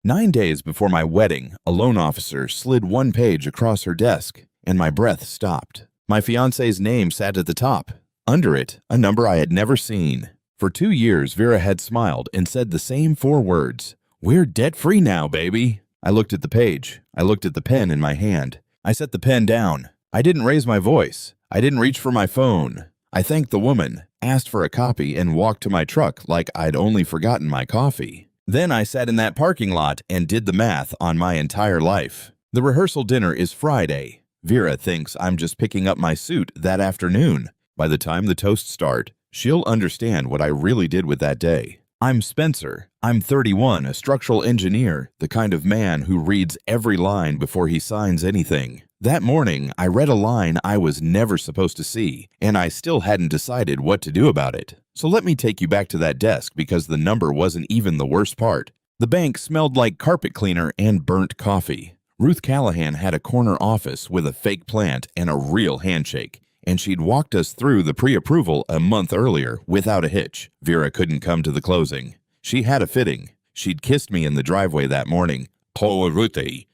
9 days before my wedding, a loan officer slid one page across her desk, and my breath stopped. My fiancé's name sat at the top. Under it, a number I had never seen. For 2 years, Vera had smiled and said the same 4 words. "We're debt-free now, baby." I looked at the page. I looked at the pen in my hand. I set the pen down. I didn't raise my voice. I didn't reach for my phone. I thanked the woman, asked for a copy, and walked to my truck like I'd only forgotten my coffee. Then I sat in that parking lot and did the math on my entire life. The rehearsal dinner is Friday. Vera thinks I'm just picking up my suit that afternoon. By the time the toasts start, she'll understand what I really did with that day. I'm Spencer. I'm 31, a structural engineer, the kind of man who reads every line before he signs anything. That morning, I read a line I was never supposed to see, and I still hadn't decided what to do about it. So let me take you back to that desk because the number wasn't even the worst part. The bank smelled like carpet cleaner and burnt coffee. Ruth Callahan had a corner office with a fake plant and a real handshake, and she'd walked us through the pre-approval a month earlier without a hitch. Vera couldn't come to the closing. She had a fitting. She'd kissed me in the driveway that morning. Ruthie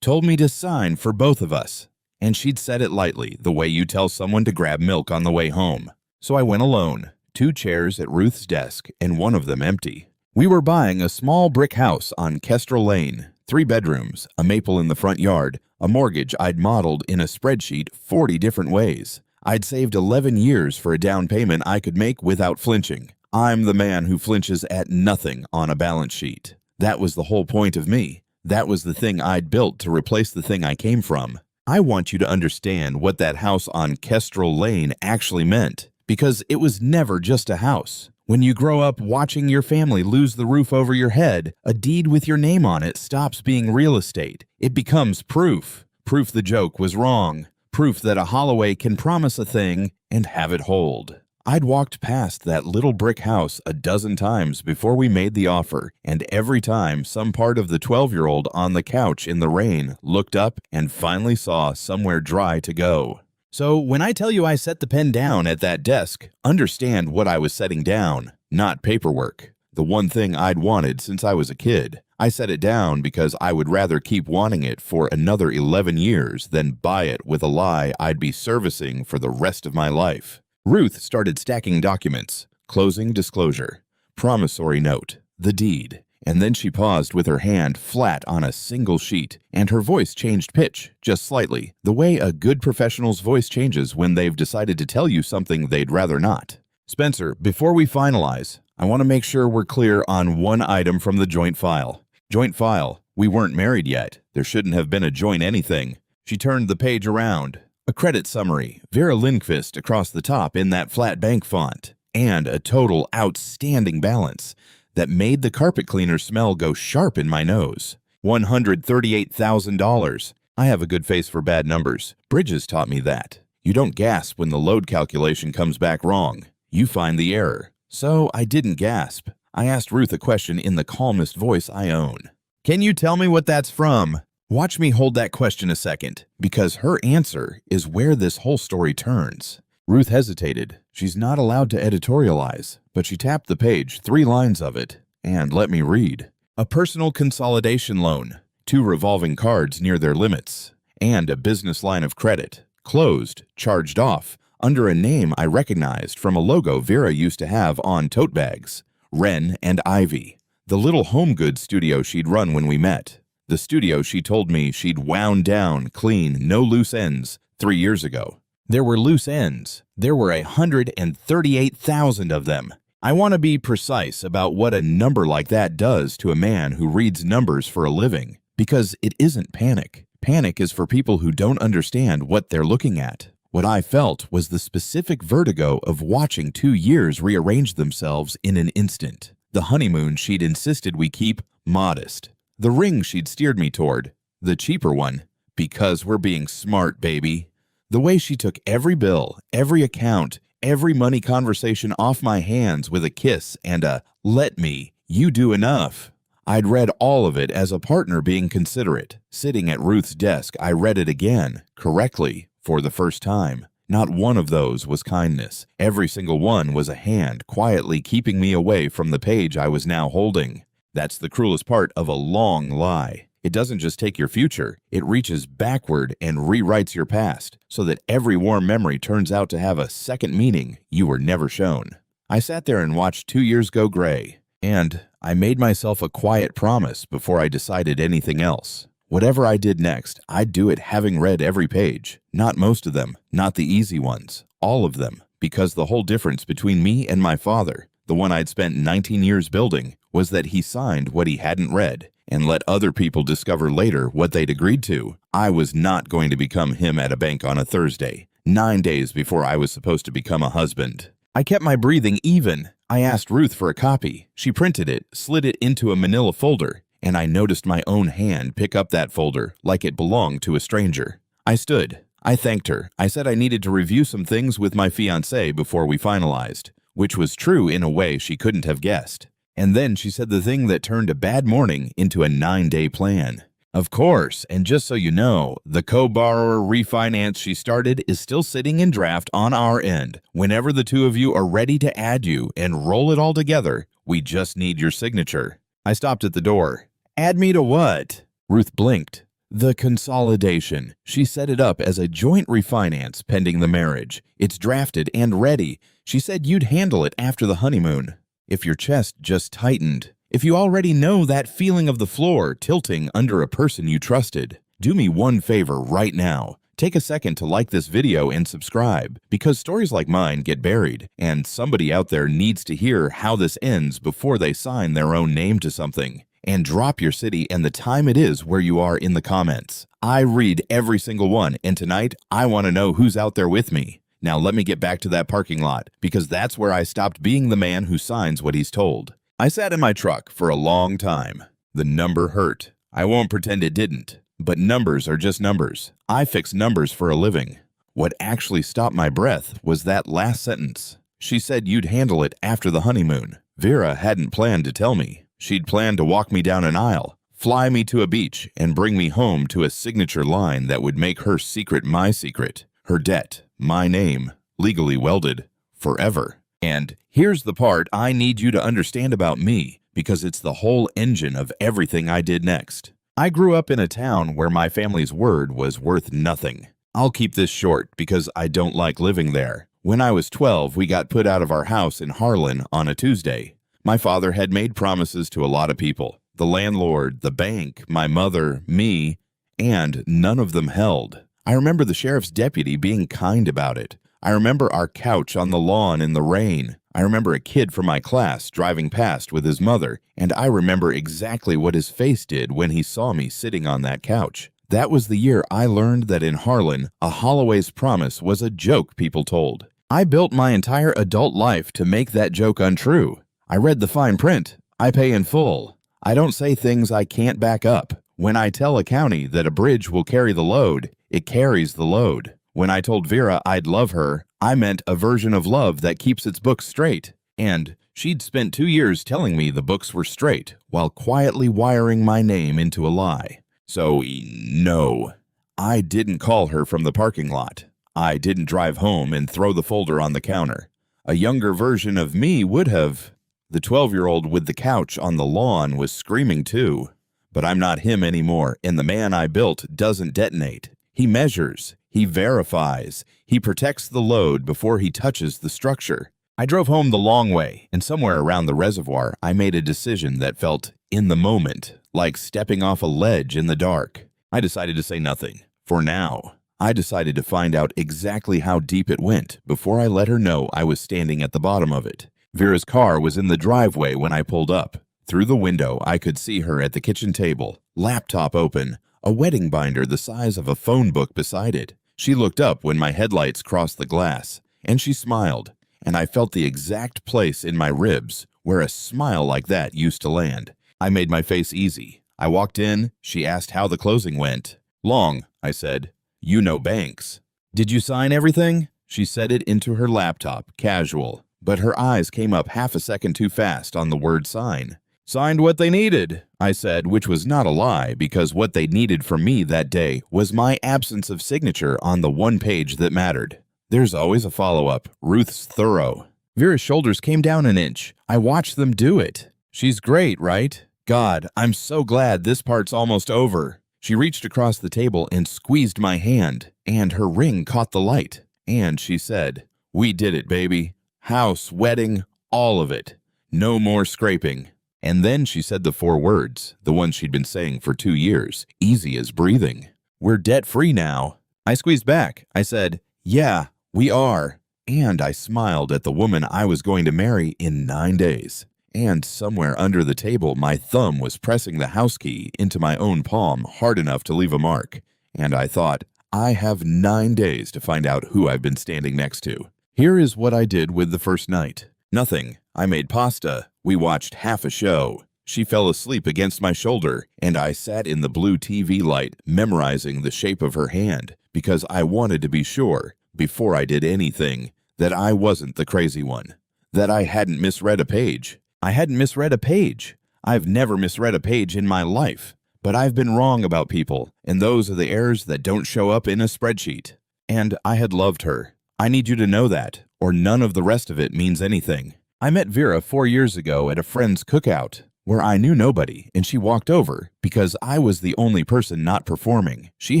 told me to sign for both of us, and she'd said it lightly, the way you tell someone to grab milk on the way home. So I went alone, 2 chairs at Ruth's desk and one of them empty. We were buying a small brick house on Kestrel Lane, 3 bedrooms, a maple in the front yard, a mortgage I'd modeled in a spreadsheet 40 different ways. I'd saved 11 years for a down payment I could make without flinching. I'm the man who flinches at nothing on a balance sheet. That was the whole point of me. That was the thing I'd built to replace the thing I came from. I want you to understand what that house on Kestrel Lane actually meant, because it was never just a house. When you grow up watching your family lose the roof over your head, a deed with your name on it stops being real estate. It becomes proof. Proof the joke was wrong. Proof that a Holloway can promise a thing and have it hold. I'd walked past that little brick house a dozen times before we made the offer, and every time some part of the 12-year-old on the couch in the rain looked up and finally saw somewhere dry to go. So when I tell you I set the pen down at that desk, understand what I was setting down, not paperwork. The one thing I'd wanted since I was a kid. I set it down because I would rather keep wanting it for another 11 years than buy it with a lie I'd be servicing for the rest of my life. Ruth started stacking documents. Closing disclosure, promissory note, the deed. And then she paused with her hand flat on a single sheet, and her voice changed pitch, just slightly, the way a good professional's voice changes when they've decided to tell you something they'd rather not. Spencer, before we finalize, I want to make sure we're clear on one item from the joint file. Joint file. We weren't married yet. There shouldn't have been a joint anything. She turned the page around. A credit summary, Vera Lindqvist across the top in that flat bank font, and a total outstanding balance that made the carpet cleaner smell go sharp in my nose. $138,000. I have a good face for bad numbers. Bridges taught me that. You don't gasp when the load calculation comes back wrong. You find the error. So I didn't gasp. I asked Ruth a question in the calmest voice I own. Can you tell me what that's from? Watch me hold that question a second, because her answer is where this whole story turns. Ruth hesitated. She's not allowed to editorialize, but she tapped the page, 3 lines of it, and let me read. A personal consolidation loan, 2 revolving cards near their limits, and a business line of credit, closed, charged off, under a name I recognized from a logo Vera used to have on tote bags, Wren and Ivy, the little home goods studio she'd run when we met. The studio she told me she'd wound down, clean, no loose ends, 3 years ago. There were loose ends. There were 138,000 of them. I want to be precise about what a number like that does to a man who reads numbers for a living, because it isn't panic. Panic is for people who don't understand what they're looking at. What I felt was the specific vertigo of watching 2 years rearrange themselves in an instant. The honeymoon she'd insisted we keep modest. The ring she'd steered me toward, the cheaper one, because we're being smart, baby. The way she took every bill, every account, every money conversation off my hands with a kiss and a, "Let me, you do enough." I'd read all of it as a partner being considerate. Sitting at Ruth's desk, I read it again, correctly, for the first time. Not one of those was kindness. Every single one was a hand quietly keeping me away from the page I was now holding. That's the cruelest part of a long lie. It doesn't just take your future, it reaches backward and rewrites your past so that every warm memory turns out to have a second meaning you were never shown. I sat there and watched 2 years go gray, and I made myself a quiet promise before I decided anything else. Whatever I did next, I'd do it having read every page. Not most of them, not the easy ones, all of them, because the whole difference between me and my father, the one I'd spent 19 years building, was that he signed what he hadn't read and let other people discover later what they'd agreed to. I was not going to become him at a bank on a Thursday, 9 days before I was supposed to become a husband. I kept my breathing even. I asked Ruth for a copy. She printed it, slid it into a manila folder, and I noticed my own hand pick up that folder like it belonged to a stranger. I stood. I thanked her. I said I needed to review some things with my fiancé before we finalized, which was true in a way she couldn't have guessed. And then she said the thing that turned a bad morning into a 9-day plan. Of course, and just so you know, the co-borrower refinance she started is still sitting in draft on our end. Whenever the two of you are ready to add you and roll it all together, we just need your signature. I stopped at the door. Add me to what? Ruth blinked. The consolidation. She set it up as a joint refinance pending the marriage. It's drafted and ready. She said you'd handle it after the honeymoon. If your chest just tightened. If you already know that feeling of the floor tilting under a person you trusted. Do me one favor right now. Take a second to like this video and subscribe, because stories like mine get buried, and somebody out there needs to hear how this ends before they sign their own name to something. And drop your city and the time it is where you are in the comments. I read every single one, and tonight I want to know who's out there with me. Now let me get back to that parking lot, because that's where I stopped being the man who signs what he's told. I sat in my truck for a long time. The number hurt. I won't pretend it didn't, but numbers are just numbers. I fix numbers for a living. What actually stopped my breath was that last sentence. She said you'd handle it after the honeymoon. Vera hadn't planned to tell me. She'd planned to walk me down an aisle, fly me to a beach, and bring me home to a signature line that would make her secret my secret. Her debt, my name, legally welded, forever. And here's the part I need you to understand about me, because it's the whole engine of everything I did next. I grew up in a town where my family's word was worth nothing. I'll keep this short because I don't like living there. When I was 12, we got put out of our house in Harlan on a Tuesday. My father had made promises to a lot of people, the landlord, the bank, my mother, me, and none of them held. I remember the sheriff's deputy being kind about it. I remember our couch on the lawn in the rain. I remember a kid from my class driving past with his mother, and I remember exactly what his face did when he saw me sitting on that couch. That was the year I learned that in Harlan, a Holloway's promise was a joke people told. I built my entire adult life to make that joke untrue. I read the fine print. I pay in full. I don't say things I can't back up. When I tell a county that a bridge will carry the load, it carries the load. When I told Vera I'd love her, I meant a version of love that keeps its books straight. And she'd spent 2 years telling me the books were straight, while quietly wiring my name into a lie. So, no, I didn't call her from the parking lot. I didn't drive home and throw the folder on the counter. A younger version of me would have. The 12-year-old with the couch on the lawn was screaming too. But I'm not him anymore, and the man I built doesn't detonate. He measures, he verifies, he protects the load before he touches the structure. I drove home the long way, and somewhere around the reservoir, I made a decision that felt in the moment, like stepping off a ledge in the dark. I decided to say nothing, for now. I decided to find out exactly how deep it went before I let her know I was standing at the bottom of it. Vera's car was in the driveway when I pulled up. Through the window, I could see her at the kitchen table, laptop open, a wedding binder the size of a phone book beside it. She looked up when my headlights crossed the glass, and she smiled, and I felt the exact place in my ribs where a smile like that used to land. I made my face easy. I walked in. She asked how the closing went. Long, I said. You know banks. Did you sign everything? She said it into her laptop, casual, but her eyes came up half a second too fast on the word sign. Signed what they needed, I said, which was not a lie, because what they needed from me that day was my absence of signature on the one page that mattered. There's always a follow-up. Ruth's thorough. Vera's shoulders came down an inch. I watched them do it. She's great, right? God, I'm so glad this part's almost over. She reached across the table and squeezed my hand, and her ring caught the light. And she said, "We did it, baby. House, wedding, all of it. No more scraping." And then she said the 4 words, the ones she'd been saying for 2 years, easy as breathing. "We're debt-free now." I squeezed back. I said, "Yeah, we are." And I smiled at the woman I was going to marry in 9 days. And somewhere under the table, my thumb was pressing the house key into my own palm hard enough to leave a mark. And I thought, I have 9 days to find out who I've been standing next to. Here is what I did with the first night. Nothing. I made pasta. We watched half a show. She fell asleep against my shoulder, and I sat in the blue TV light memorizing the shape of her hand because I wanted to be sure, before I did anything, that I wasn't the crazy one, that I hadn't misread a page. I hadn't misread a page. I've never misread a page in my life, but I've been wrong about people, and those are the errors that don't show up in a spreadsheet. And I had loved her. I need you to know that, or none of the rest of it means anything. I met Vera 4 years ago at a friend's cookout, where I knew nobody, and she walked over because I was the only person not performing. She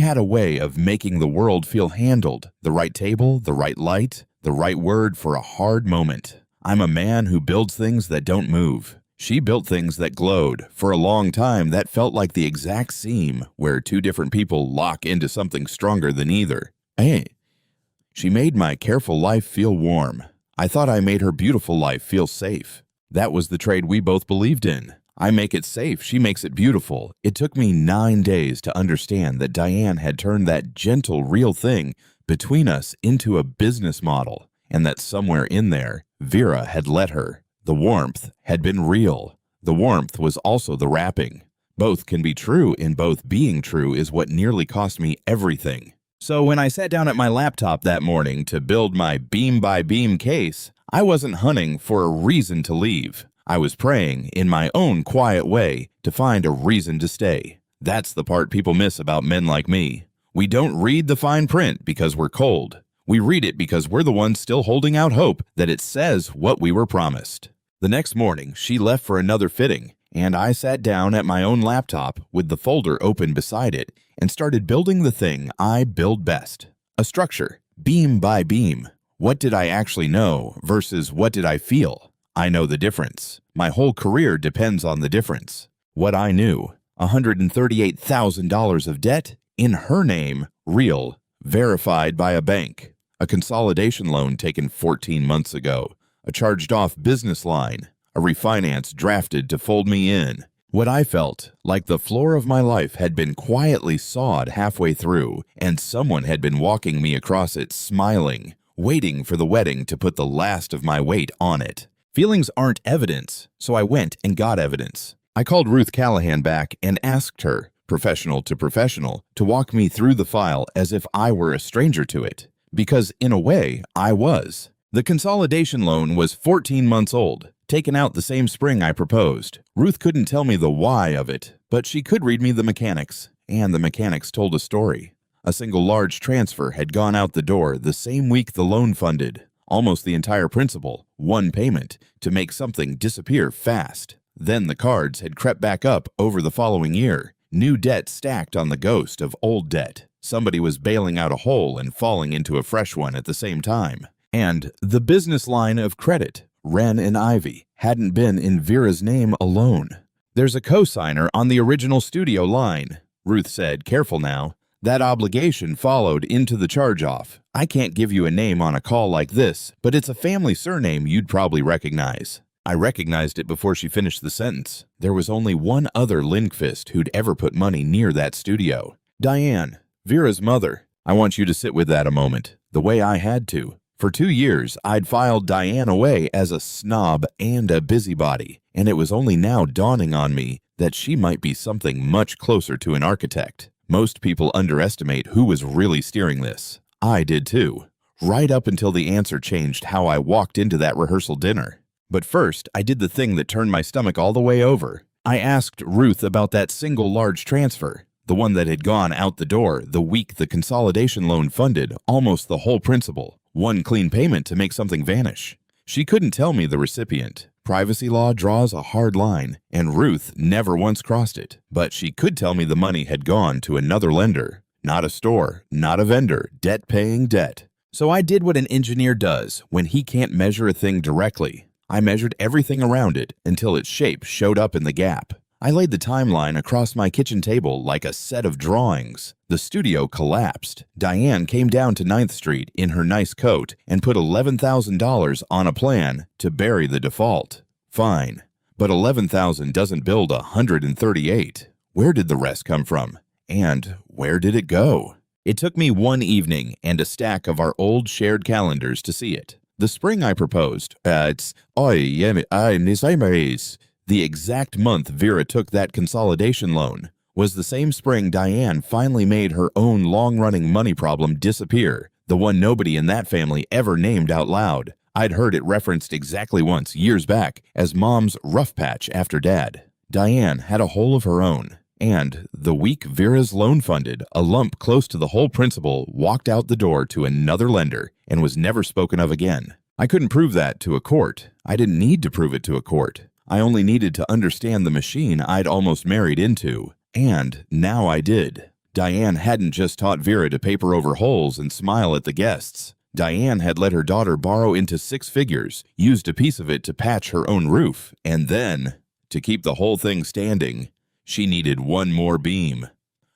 had a way of making the world feel handled, the right table, the right light, the right word for a hard moment. I'm a man who builds things that don't move. She built things that glowed. For a long time, that felt like the exact seam where 2 different people lock into something stronger than either. Hey, she made my careful life feel warm. I thought I made her beautiful life feel safe. That was the trade we both believed in. I make it safe, she makes it beautiful. It took me 9 days to understand that Diane had turned that gentle, real thing between us into a business model, and that somewhere in there, Vera had let her. The warmth had been real. The warmth was also the wrapping. Both can be true, and both being true is what nearly cost me everything. So when I sat down at my laptop that morning to build my beam-by-beam case, I wasn't hunting for a reason to leave. I was praying, in my own quiet way, to find a reason to stay. That's the part people miss about men like me. We don't read the fine print because we're cold. We read it because we're the ones still holding out hope that it says what we were promised. The next morning, she left for another fitting, and I sat down at my own laptop with the folder open beside it and started building the thing I build best. A structure, beam by beam. What did I actually know versus what did I feel? I know the difference. My whole career depends on the difference. What I knew, $138,000 of debt, in her name, real, verified by a bank. A consolidation loan taken 14 months ago. A charged-off business line. A refinance drafted to fold me in. What I felt, like the floor of my life had been quietly sawed halfway through, and someone had been walking me across it smiling, waiting for the wedding to put the last of my weight on it. Feelings aren't evidence, so I went and got evidence. I called Ruth Callahan back and asked her, professional to professional, to walk me through the file as if I were a stranger to it. Because, in a way, I was. The consolidation loan was 14 months old, taken out the same spring I proposed. Ruth couldn't tell me the why of it, but she could read me the mechanics, and the mechanics told a story. A single large transfer had gone out the door the same week the loan funded, almost the entire principal, one payment, to make something disappear fast. Then the cards had crept back up over the following year, new debt stacked on the ghost of old debt. Somebody was bailing out a hole and falling into a fresh one at the same time. And the business line of credit, Wren and Ivy, hadn't been in Vera's name alone. There's a co-signer on the original studio line, Ruth said, careful now. That obligation followed into the charge-off. I can't give you a name on a call like this, but it's a family surname you'd probably recognize. I recognized it before she finished the sentence. There was only one other Lindqvist who'd ever put money near that studio. Diane, Vera's mother. I want you to sit with that a moment, the way I had to. For 2 years, I'd filed Diane away as a snob and a busybody, and it was only now dawning on me that she might be something much closer to an architect. Most people underestimate who was really steering this. I did too, right up until the answer changed how I walked into that rehearsal dinner. But first, I did the thing that turned my stomach all the way over. I asked Ruth about that single large transfer, the one that had gone out the door the week the consolidation loan funded almost the whole principal. One clean payment to make something vanish. She couldn't tell me the recipient, Privacy law draws a hard line, and Ruth never once crossed it. But she could tell me the money had gone to another lender. Not a store, not a vendor, debt paying debt. So I did what an engineer does when he can't measure a thing directly. I measured everything around it until its shape showed up in the gap. I laid the timeline across my kitchen table like a set of drawings. The studio collapsed. Diane came down to 9th Street in her nice coat and put $11,000 on a plan to bury the default. Fine, but $11,000 doesn't build 138. Where did the rest come from? And where did it go? It took me one evening and a stack of our old shared calendars to see it. The spring I proposed, the exact month Vera took that consolidation loan, was the same spring Diane finally made her own long-running money problem disappear, the one nobody in that family ever named out loud. I'd heard it referenced exactly once, years back, as Mom's rough patch after Dad. Diane had a hole of her own, and the week Vera's loan funded, a lump close to the whole principal walked out the door to another lender and was never spoken of again. I couldn't prove that to a court. I didn't need to prove it to a court. I only needed to understand the machine I'd almost married into. And now I did. Diane hadn't just taught Vera to paper over holes and smile at the guests. Diane had let her daughter borrow into 6 figures, used a piece of it to patch her own roof, and then, to keep the whole thing standing, she needed one more beam.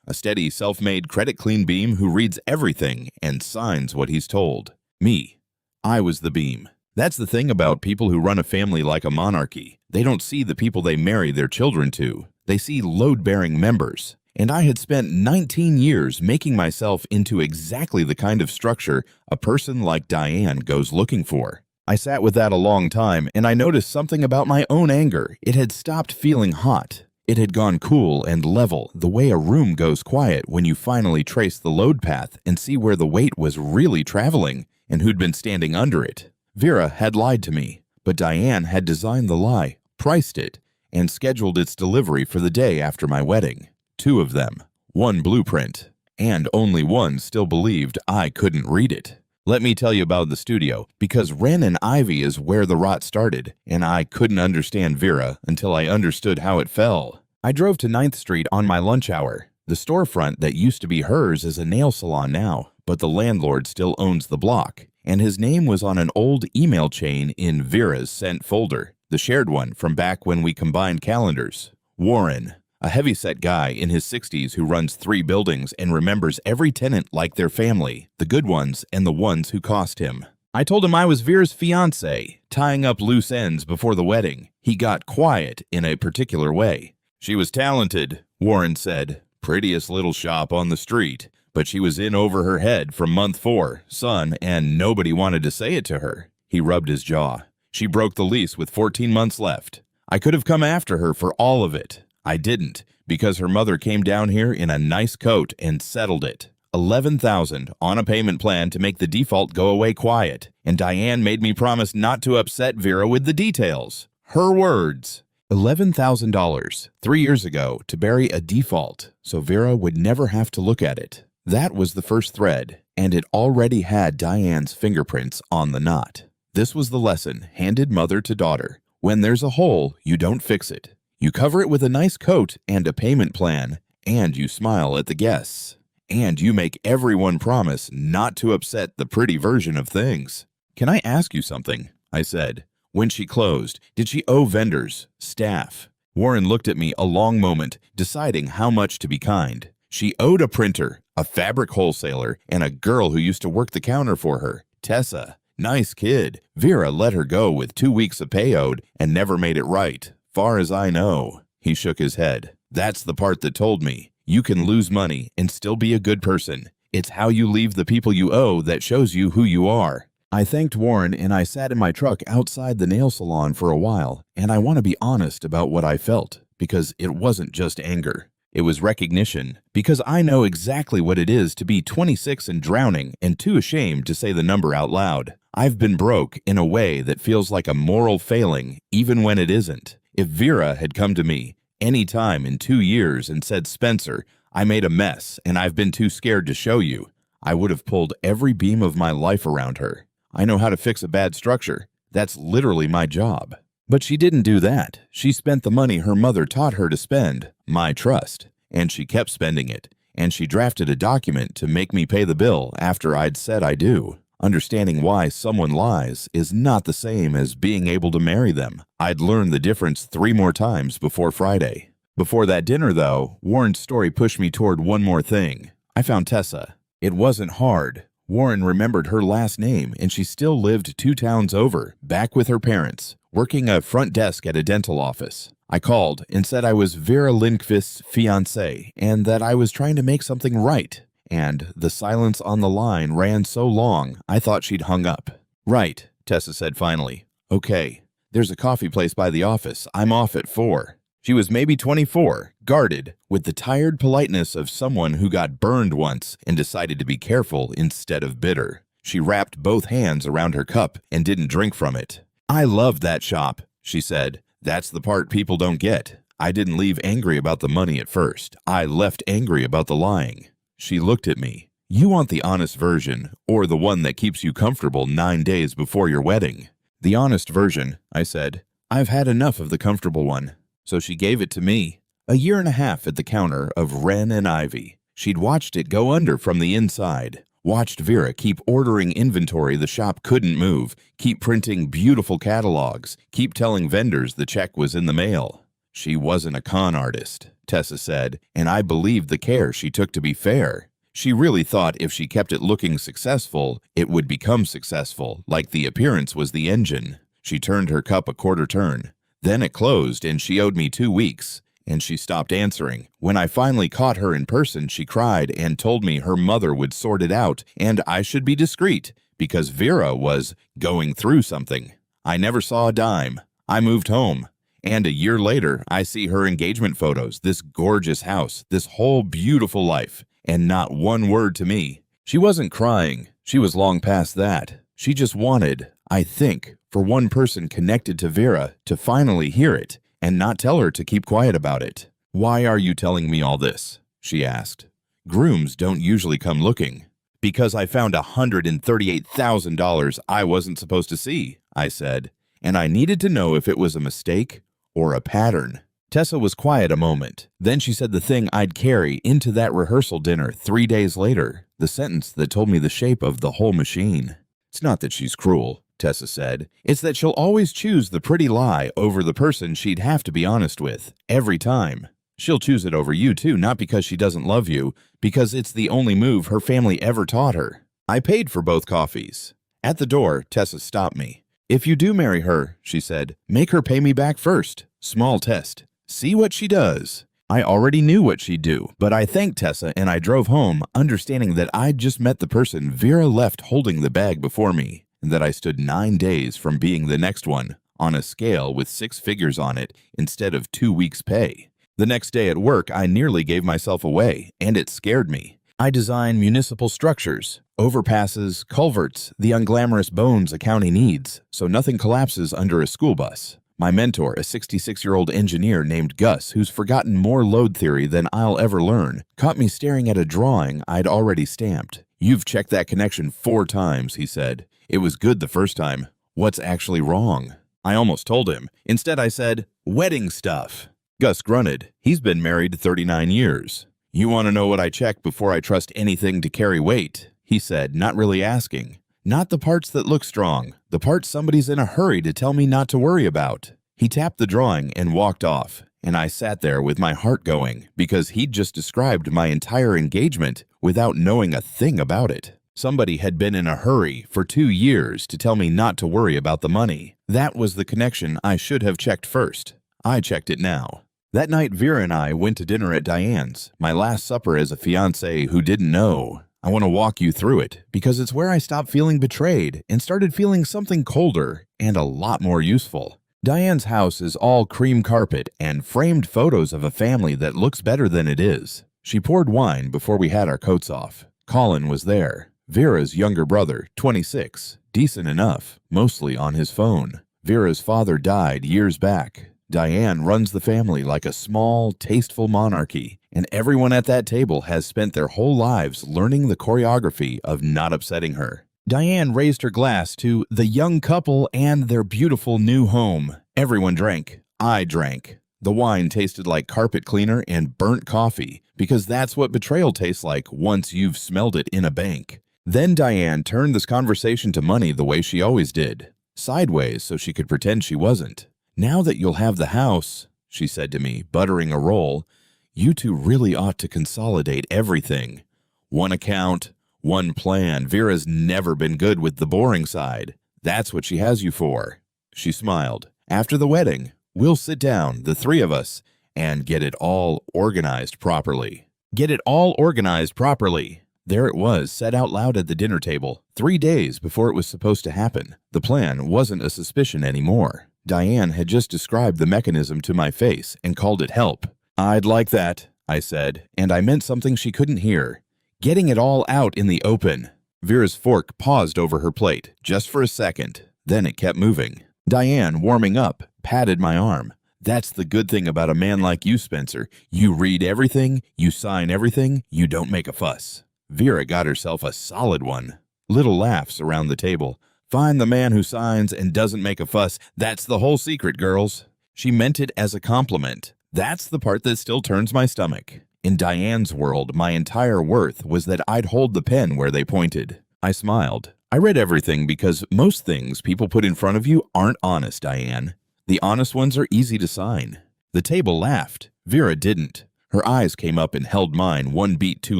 A steady, self-made, credit-clean beam who reads everything and signs what he's told. Me. I was the beam. That's the thing about people who run a family like a monarchy. They don't see the people they marry their children to. They see load-bearing members. And I had spent 19 years making myself into exactly the kind of structure a person like Diane goes looking for. I sat with that a long time, and I noticed something about my own anger. It had stopped feeling hot. It had gone cool and level, the way a room goes quiet when you finally trace the load path and see where the weight was really traveling and who'd been standing under it. Vera had lied to me, but Diane had designed the lie, priced it, and scheduled its delivery for the day after my wedding. 2 of them, 1 blueprint, and only one still believed I couldn't read it. Let me tell you about the studio, because Wren and Ivy is where the rot started, and I couldn't understand Vera until I understood how it fell. I drove to 9th Street on my lunch hour. The storefront that used to be hers is a nail salon now, but the landlord still owns the block, and his name was on an old email chain in Vera's sent folder, the shared one from back when we combined calendars. Warren, a heavyset guy in his 60s who runs 3 buildings and remembers every tenant like their family, the good ones and the ones who cost him. I told him I was Vera's fiancée, tying up loose ends before the wedding. He got quiet in a particular way. She was talented, Warren said. Prettiest little shop on the street. But she was in over her head from month 4, son, and nobody wanted to say it to her. He rubbed his jaw. She broke the lease with 14 months left. I could have come after her for all of it. I didn't, because her mother came down here in a nice coat and settled it. $11,000 on a payment plan to make the default go away quiet, and Diane made me promise not to upset Vera with the details. Her words. $11,000 3 years ago to bury a default, so Vera would never have to look at it. That was the first thread, and it already had Diane's fingerprints on the knot. This was the lesson handed mother to daughter. When there's a hole, you don't fix it. You cover it with a nice coat and a payment plan, and you smile at the guests. And you make everyone promise not to upset the pretty version of things. Can I ask you something? I said. When she closed, did she owe vendors, staff? Warren looked at me a long moment, deciding how much to be kind. She owed a printer, a fabric wholesaler, and a girl who used to work the counter for her, Tessa. Nice kid. Vera let her go with 2 weeks of pay owed and never made it right, far as I know. He shook his head. That's the part that told me. You can lose money and still be a good person. It's how you leave the people you owe that shows you who you are. I thanked Warren and I sat in my truck outside the nail salon for a while, and I want to be honest about what I felt, because it wasn't just anger. It was recognition, because I know exactly what it is to be 26 and drowning and too ashamed to say the number out loud. I've been broke in a way that feels like a moral failing, even when it isn't. If Vera had come to me any time in 2 years and said, Spencer, I made a mess and I've been too scared to show you, I would have pulled every beam of my life around her. I know how to fix a bad structure. That's literally my job. But she didn't do that. She spent the money her mother taught her to spend, my trust, and she kept spending it. And she drafted a document to make me pay the bill after I'd said I do. Understanding why someone lies is not the same as being able to marry them. I'd learned the difference 3 more times before Friday. Before that dinner, though, Warren's story pushed me toward one more thing. I found Tessa. It wasn't hard. Warren remembered her last name, and she still lived 2 towns over, back with her parents, working a front desk at a dental office. I called and said I was Vera Lindqvist's fiancée and that I was trying to make something right. And the silence on the line ran so long, I thought she'd hung up. "Right," Tessa said finally. "Okay, there's a coffee place by the office. I'm off at 4. She was maybe 24, guarded, with the tired politeness of someone who got burned once and decided to be careful instead of bitter. She wrapped both hands around her cup and didn't drink from it. "I loved that shop," she said. "That's the part people don't get. I didn't leave angry about the money at first. I left angry about the lying." She looked at me. "You want the honest version, or the one that keeps you comfortable 9 days before your wedding?" "The honest version," I said. "I've had enough of the comfortable one." So she gave it to me. 1.5 years at the counter of Wren and Ivy. She'd watched it go under from the inside. Watched Vera keep ordering inventory the shop couldn't move, keep printing beautiful catalogs, keep telling vendors the check was in the mail. She wasn't a con artist, Tessa said, and I believed the care she took to be fair. She really thought if she kept it looking successful, it would become successful, like the appearance was the engine. She turned her cup a quarter turn. Then it closed and she owed me 2 weeks, and she stopped answering. When I finally caught her in person, she cried and told me her mother would sort it out and I should be discreet because Vera was going through something. I never saw a dime. I moved home. And 1 year later, I see her engagement photos, this gorgeous house, this whole beautiful life, and not one word to me. She wasn't crying. She was long past that. She just wanted, I think, for one person connected to Vera to finally hear it and not tell her to keep quiet about it. "Why are you telling me all this?" she asked. "Grooms don't usually come looking." "Because I found $138,000 I wasn't supposed to see," I said, and I needed to know if it was a mistake or a pattern. Tessa was quiet a moment. Then she said the thing I'd carry into that rehearsal dinner 3 days later, the sentence that told me the shape of the whole machine. "It's not that she's cruel," Tessa said. "It's that she'll always choose the pretty lie over the person she'd have to be honest with, every time. She'll choose it over you too, not because she doesn't love you, because it's the only move her family ever taught her." I paid for both coffees. At the door, Tessa stopped me. "If you do marry her," she said, "make her pay me back first. Small test. See what she does." I already knew what she'd do, but I thanked Tessa and I drove home, understanding that I'd just met the person Vera left holding the bag before me, and that I stood 9 days from being the next one, on a scale with 6 figures on it instead of 2 weeks' pay. The next day at work, I nearly gave myself away, and it scared me. I design municipal structures, overpasses, culverts, the unglamorous bones a county needs, so nothing collapses under a school bus. My mentor, a 66-year-old engineer named Gus, who's forgotten more load theory than I'll ever learn, caught me staring at a drawing I'd already stamped. "You've checked that connection 4 times, he said. "It was good the first time. What's actually wrong?" I almost told him. Instead, I said, "Wedding stuff." Gus grunted. He's been married 39 years. "You want to know what I check before I trust anything to carry weight?" he said, not really asking. "Not the parts that look strong, the parts somebody's in a hurry to tell me not to worry about." He tapped the drawing and walked off, and I sat there with my heart going because he'd just described my entire engagement without knowing a thing about it. Somebody had been in a hurry for 2 years to tell me not to worry about the money. That was the connection I should have checked first. I checked it now. That night, Vera and I went to dinner at Diane's, my last supper as a fiancé who didn't know. I want to walk you through it because it's where I stopped feeling betrayed and started feeling something colder and a lot more useful. Diane's house is all cream carpet and framed photos of a family that looks better than it is. She poured wine before we had our coats off. Colin was there. Vera's younger brother, 26, decent enough, mostly on his phone. Vera's father died years back. Diane runs the family like a small, tasteful monarchy, and everyone at that table has spent their whole lives learning the choreography of not upsetting her. Diane raised her glass to the young couple and their beautiful new home, Everyone drank. I drank. The wine tasted like carpet cleaner and burnt coffee, because that's what betrayal tastes like once you've smelled it in a bank. Then Diane turned this conversation to money the way she always did, sideways so she could pretend she wasn't. "Now that you'll have the house," she said to me, buttering a roll, "you two really ought to consolidate everything. One account, one plan. Vera's never been good with the boring side. That's what she has you for." She smiled. "After the wedding, we'll sit down, the three of us, and get it all organized properly." Get it all organized properly. There it was, said out loud at the dinner table, 3 days before it was supposed to happen. The plan wasn't a suspicion anymore. Diane had just described the mechanism to my face and called it help. "I'd like that," I said, and I meant something she couldn't hear. Getting it all out in the open. Vera's fork paused over her plate, just for a second. Then it kept moving. Diane, warming up, patted my arm. "That's the good thing about a man like you, Spencer. You read everything, you sign everything, you don't make a fuss." Vera got herself a solid one. Little laughs around the table. "Find the man who signs and doesn't make a fuss. That's the whole secret, girls." She meant it as a compliment. That's the part that still turns my stomach. In Diane's world, my entire worth was that I'd hold the pen where they pointed. I smiled. "I read everything because most things people put in front of you aren't honest, Diane. The honest ones are easy to sign." The table laughed. Vera didn't. Her eyes came up and held mine one beat too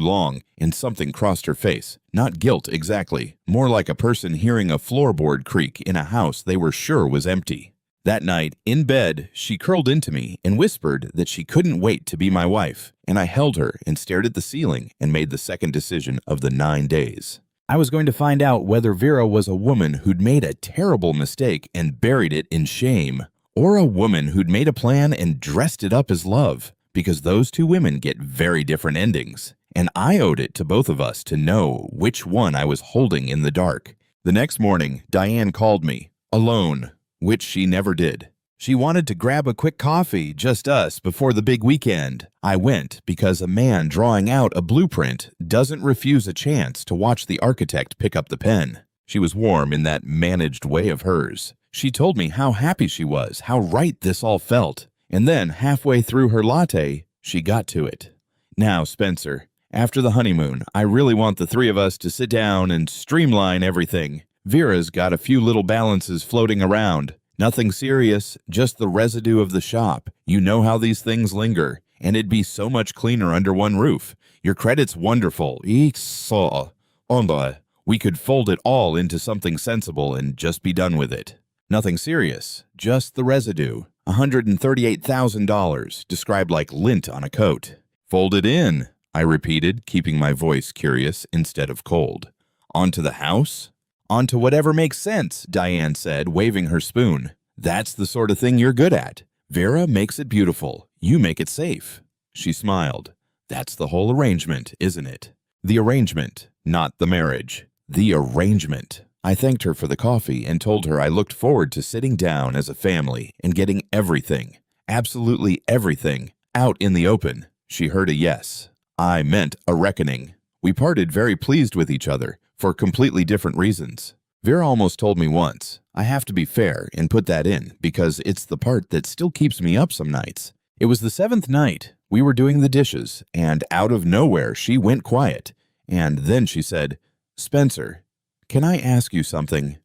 long, and something crossed her face. Not guilt exactly, more like a person hearing a floorboard creak in a house they were sure was empty. That night, in bed, she curled into me and whispered that she couldn't wait to be my wife, and I held her and stared at the ceiling and made the second decision of the 9 days. I was going to find out whether Vera was a woman who'd made a terrible mistake and buried it in shame, or a woman who'd made a plan and dressed it up as love, because those two women get very different endings, and I owed it to both of us to know which one I was holding in the dark. The next morning, Diane called me, alone, which she never did. She wanted to grab a quick coffee, just us, before the big weekend. I went because a man drawing out a blueprint doesn't refuse a chance to watch the architect pick up the pen. She was warm in that managed way of hers. She told me how happy she was, how right this all felt. And then, halfway through her latte, she got to it. "Now, Spencer, after the honeymoon, I really want the three of us to sit down and streamline everything. Vera's got a few little balances floating around. Nothing serious, just the residue of the shop. You know how these things linger, and it'd be so much cleaner under one roof. Your credit's wonderful. We could fold it all into something sensible and just be done with it. Nothing serious, just the residue. $138,000, described like lint on a coat." "Fold it in," I repeated, keeping my voice curious instead of cold. "Onto the house?" "Onto whatever makes sense," Diane said, waving her spoon. "That's the sort of thing you're good at. Vera makes it beautiful. You make it safe." She smiled. "That's the whole arrangement, isn't it?" The arrangement, not the marriage. The arrangement. I thanked her for the coffee and told her I looked forward to sitting down as a family and getting everything, absolutely everything, out in the open. She heard a yes. I meant a reckoning. We parted very pleased with each other, for completely different reasons. Vera almost told me once, I have to be fair and put that in, because it's the part that still keeps me up some nights. It was the 7th night. We were doing the dishes, and out of nowhere she went quiet. And then she said, "Spencer, can I ask you something?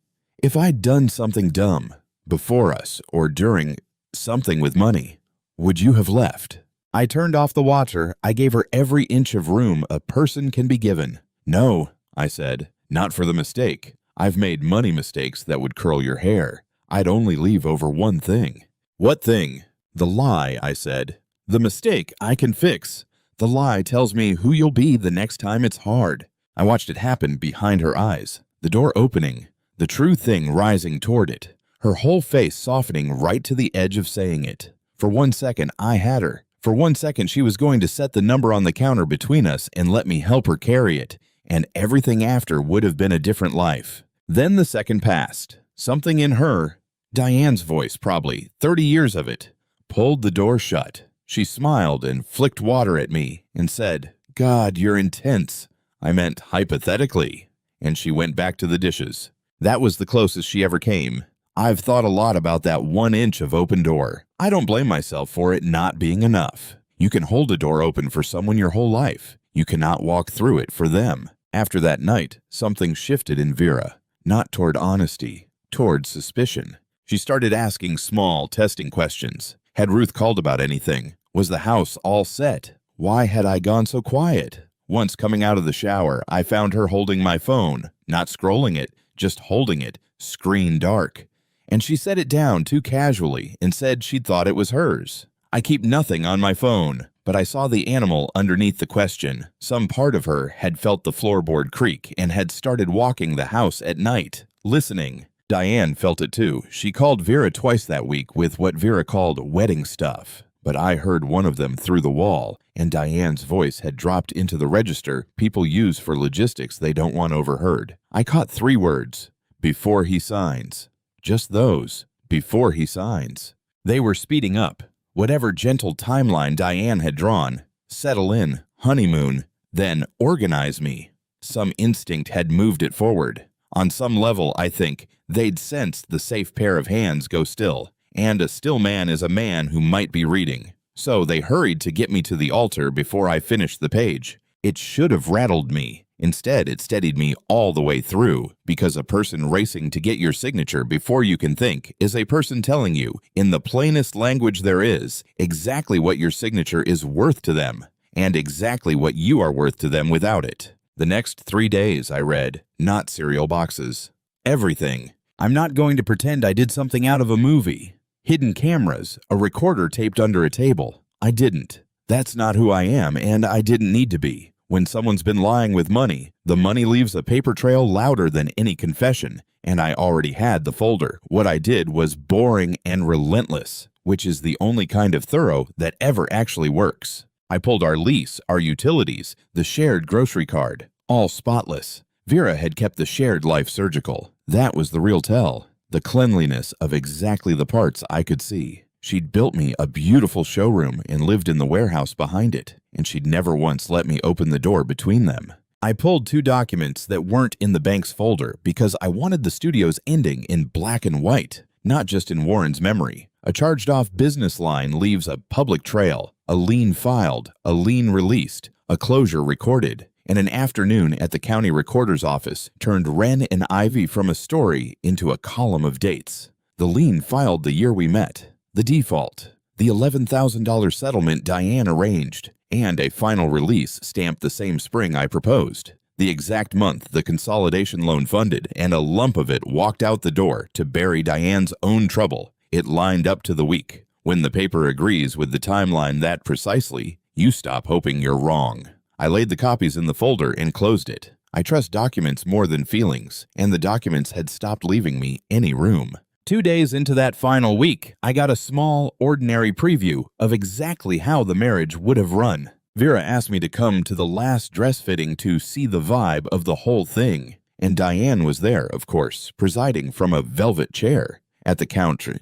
If I'd done something dumb, before us or during, something with money, would you have left?" I turned off the water. I gave her every inch of room a person can be given. "No," I said, "not for the mistake. I've made money mistakes that would curl your hair. I'd only leave over one thing." "What thing?" "The lie," I said. "The mistake I can fix. The lie tells me who you'll be the next time it's hard." I watched it happen behind her eyes. The door opening, the true thing rising toward it, her whole face softening right to the edge of saying it. For 1 second, I had her. For 1 second, she was going to set the number on the counter between us and let me help her carry it, and everything after would have been a different life. Then the second passed. Something in her, Diane's voice probably, 30 years of it, pulled the door shut. She smiled and flicked water at me and said, "God, you're intense." I meant hypothetically. And she went back to the dishes. That was the closest she ever came. I've thought a lot about that 1 inch of open door. I don't blame myself for it not being enough. You can hold a door open for someone your whole life. You cannot walk through it for them. After that night, something shifted in Vera. Not toward honesty, toward suspicion. She started asking small, testing questions. Had Ruth called about anything? Was the house all set? Why had I gone so quiet? Once coming out of the shower, I found her holding my phone, not scrolling it, just holding it, screen dark. And she set it down too casually and said she'd thought it was hers. I keep nothing on my phone, but I saw the animal underneath the question. Some part of her had felt the floorboard creak and had started walking the house at night, listening. Diane felt it too. She called Vera twice that week with what Vera called wedding stuff. But I heard one of them through the wall, and Diane's voice had dropped into the register people use for logistics they don't want overheard. I caught 3 words. Before he signs. Just those. Before he signs. They were speeding up. Whatever gentle timeline Diane had drawn. Settle in. Honeymoon. Then organize me. Some instinct had moved it forward. On some level, I think, they'd sensed the safe pair of hands go still. And a still man is a man who might be reading. So they hurried to get me to the altar before I finished the page. It should have rattled me. Instead, it steadied me all the way through, because a person racing to get your signature before you can think is a person telling you, in the plainest language there is, exactly what your signature is worth to them, and exactly what you are worth to them without it. The next 3 days I read, not cereal boxes. Everything. I'm not going to pretend I did something out of a movie. Hidden cameras, a recorder taped under a table. I didn't. That's not who I am, and I didn't need to be. When someone's been lying with money, the money leaves a paper trail louder than any confession, and I already had the folder. What I did was boring and relentless, which is the only kind of thorough that ever actually works. I pulled our lease, our utilities, the shared grocery card, all spotless. Vera had kept the shared life surgical. That was the real tell. The cleanliness of exactly the parts I could see. She'd built me a beautiful showroom and lived in the warehouse behind it, and she'd never once let me open the door between them. I pulled 2 documents that weren't in the bank's folder because I wanted the studio's ending in black and white, not just in Warren's memory. A charged-off business line leaves a public trail, a lien filed, a lien released, a closure recorded, and an afternoon at the county recorder's office turned Wren and Ivy from a story into a column of dates. The lien filed the year we met. The default, the $11,000 settlement Diane arranged, and a final release stamped the same spring I proposed. The exact month the consolidation loan funded, and a lump of it walked out the door to bury Diane's own trouble. It lined up to the week. When the paper agrees with the timeline that precisely, you stop hoping you're wrong. I laid the copies in the folder and closed it. I trust documents more than feelings, and the documents had stopped leaving me any room. 2 days into that final week, I got a small, ordinary preview of exactly how the marriage would have run. Vera asked me to come to the last dress fitting to see the vibe of the whole thing, and Diane was there, of course, presiding from a velvet chair. At the counter,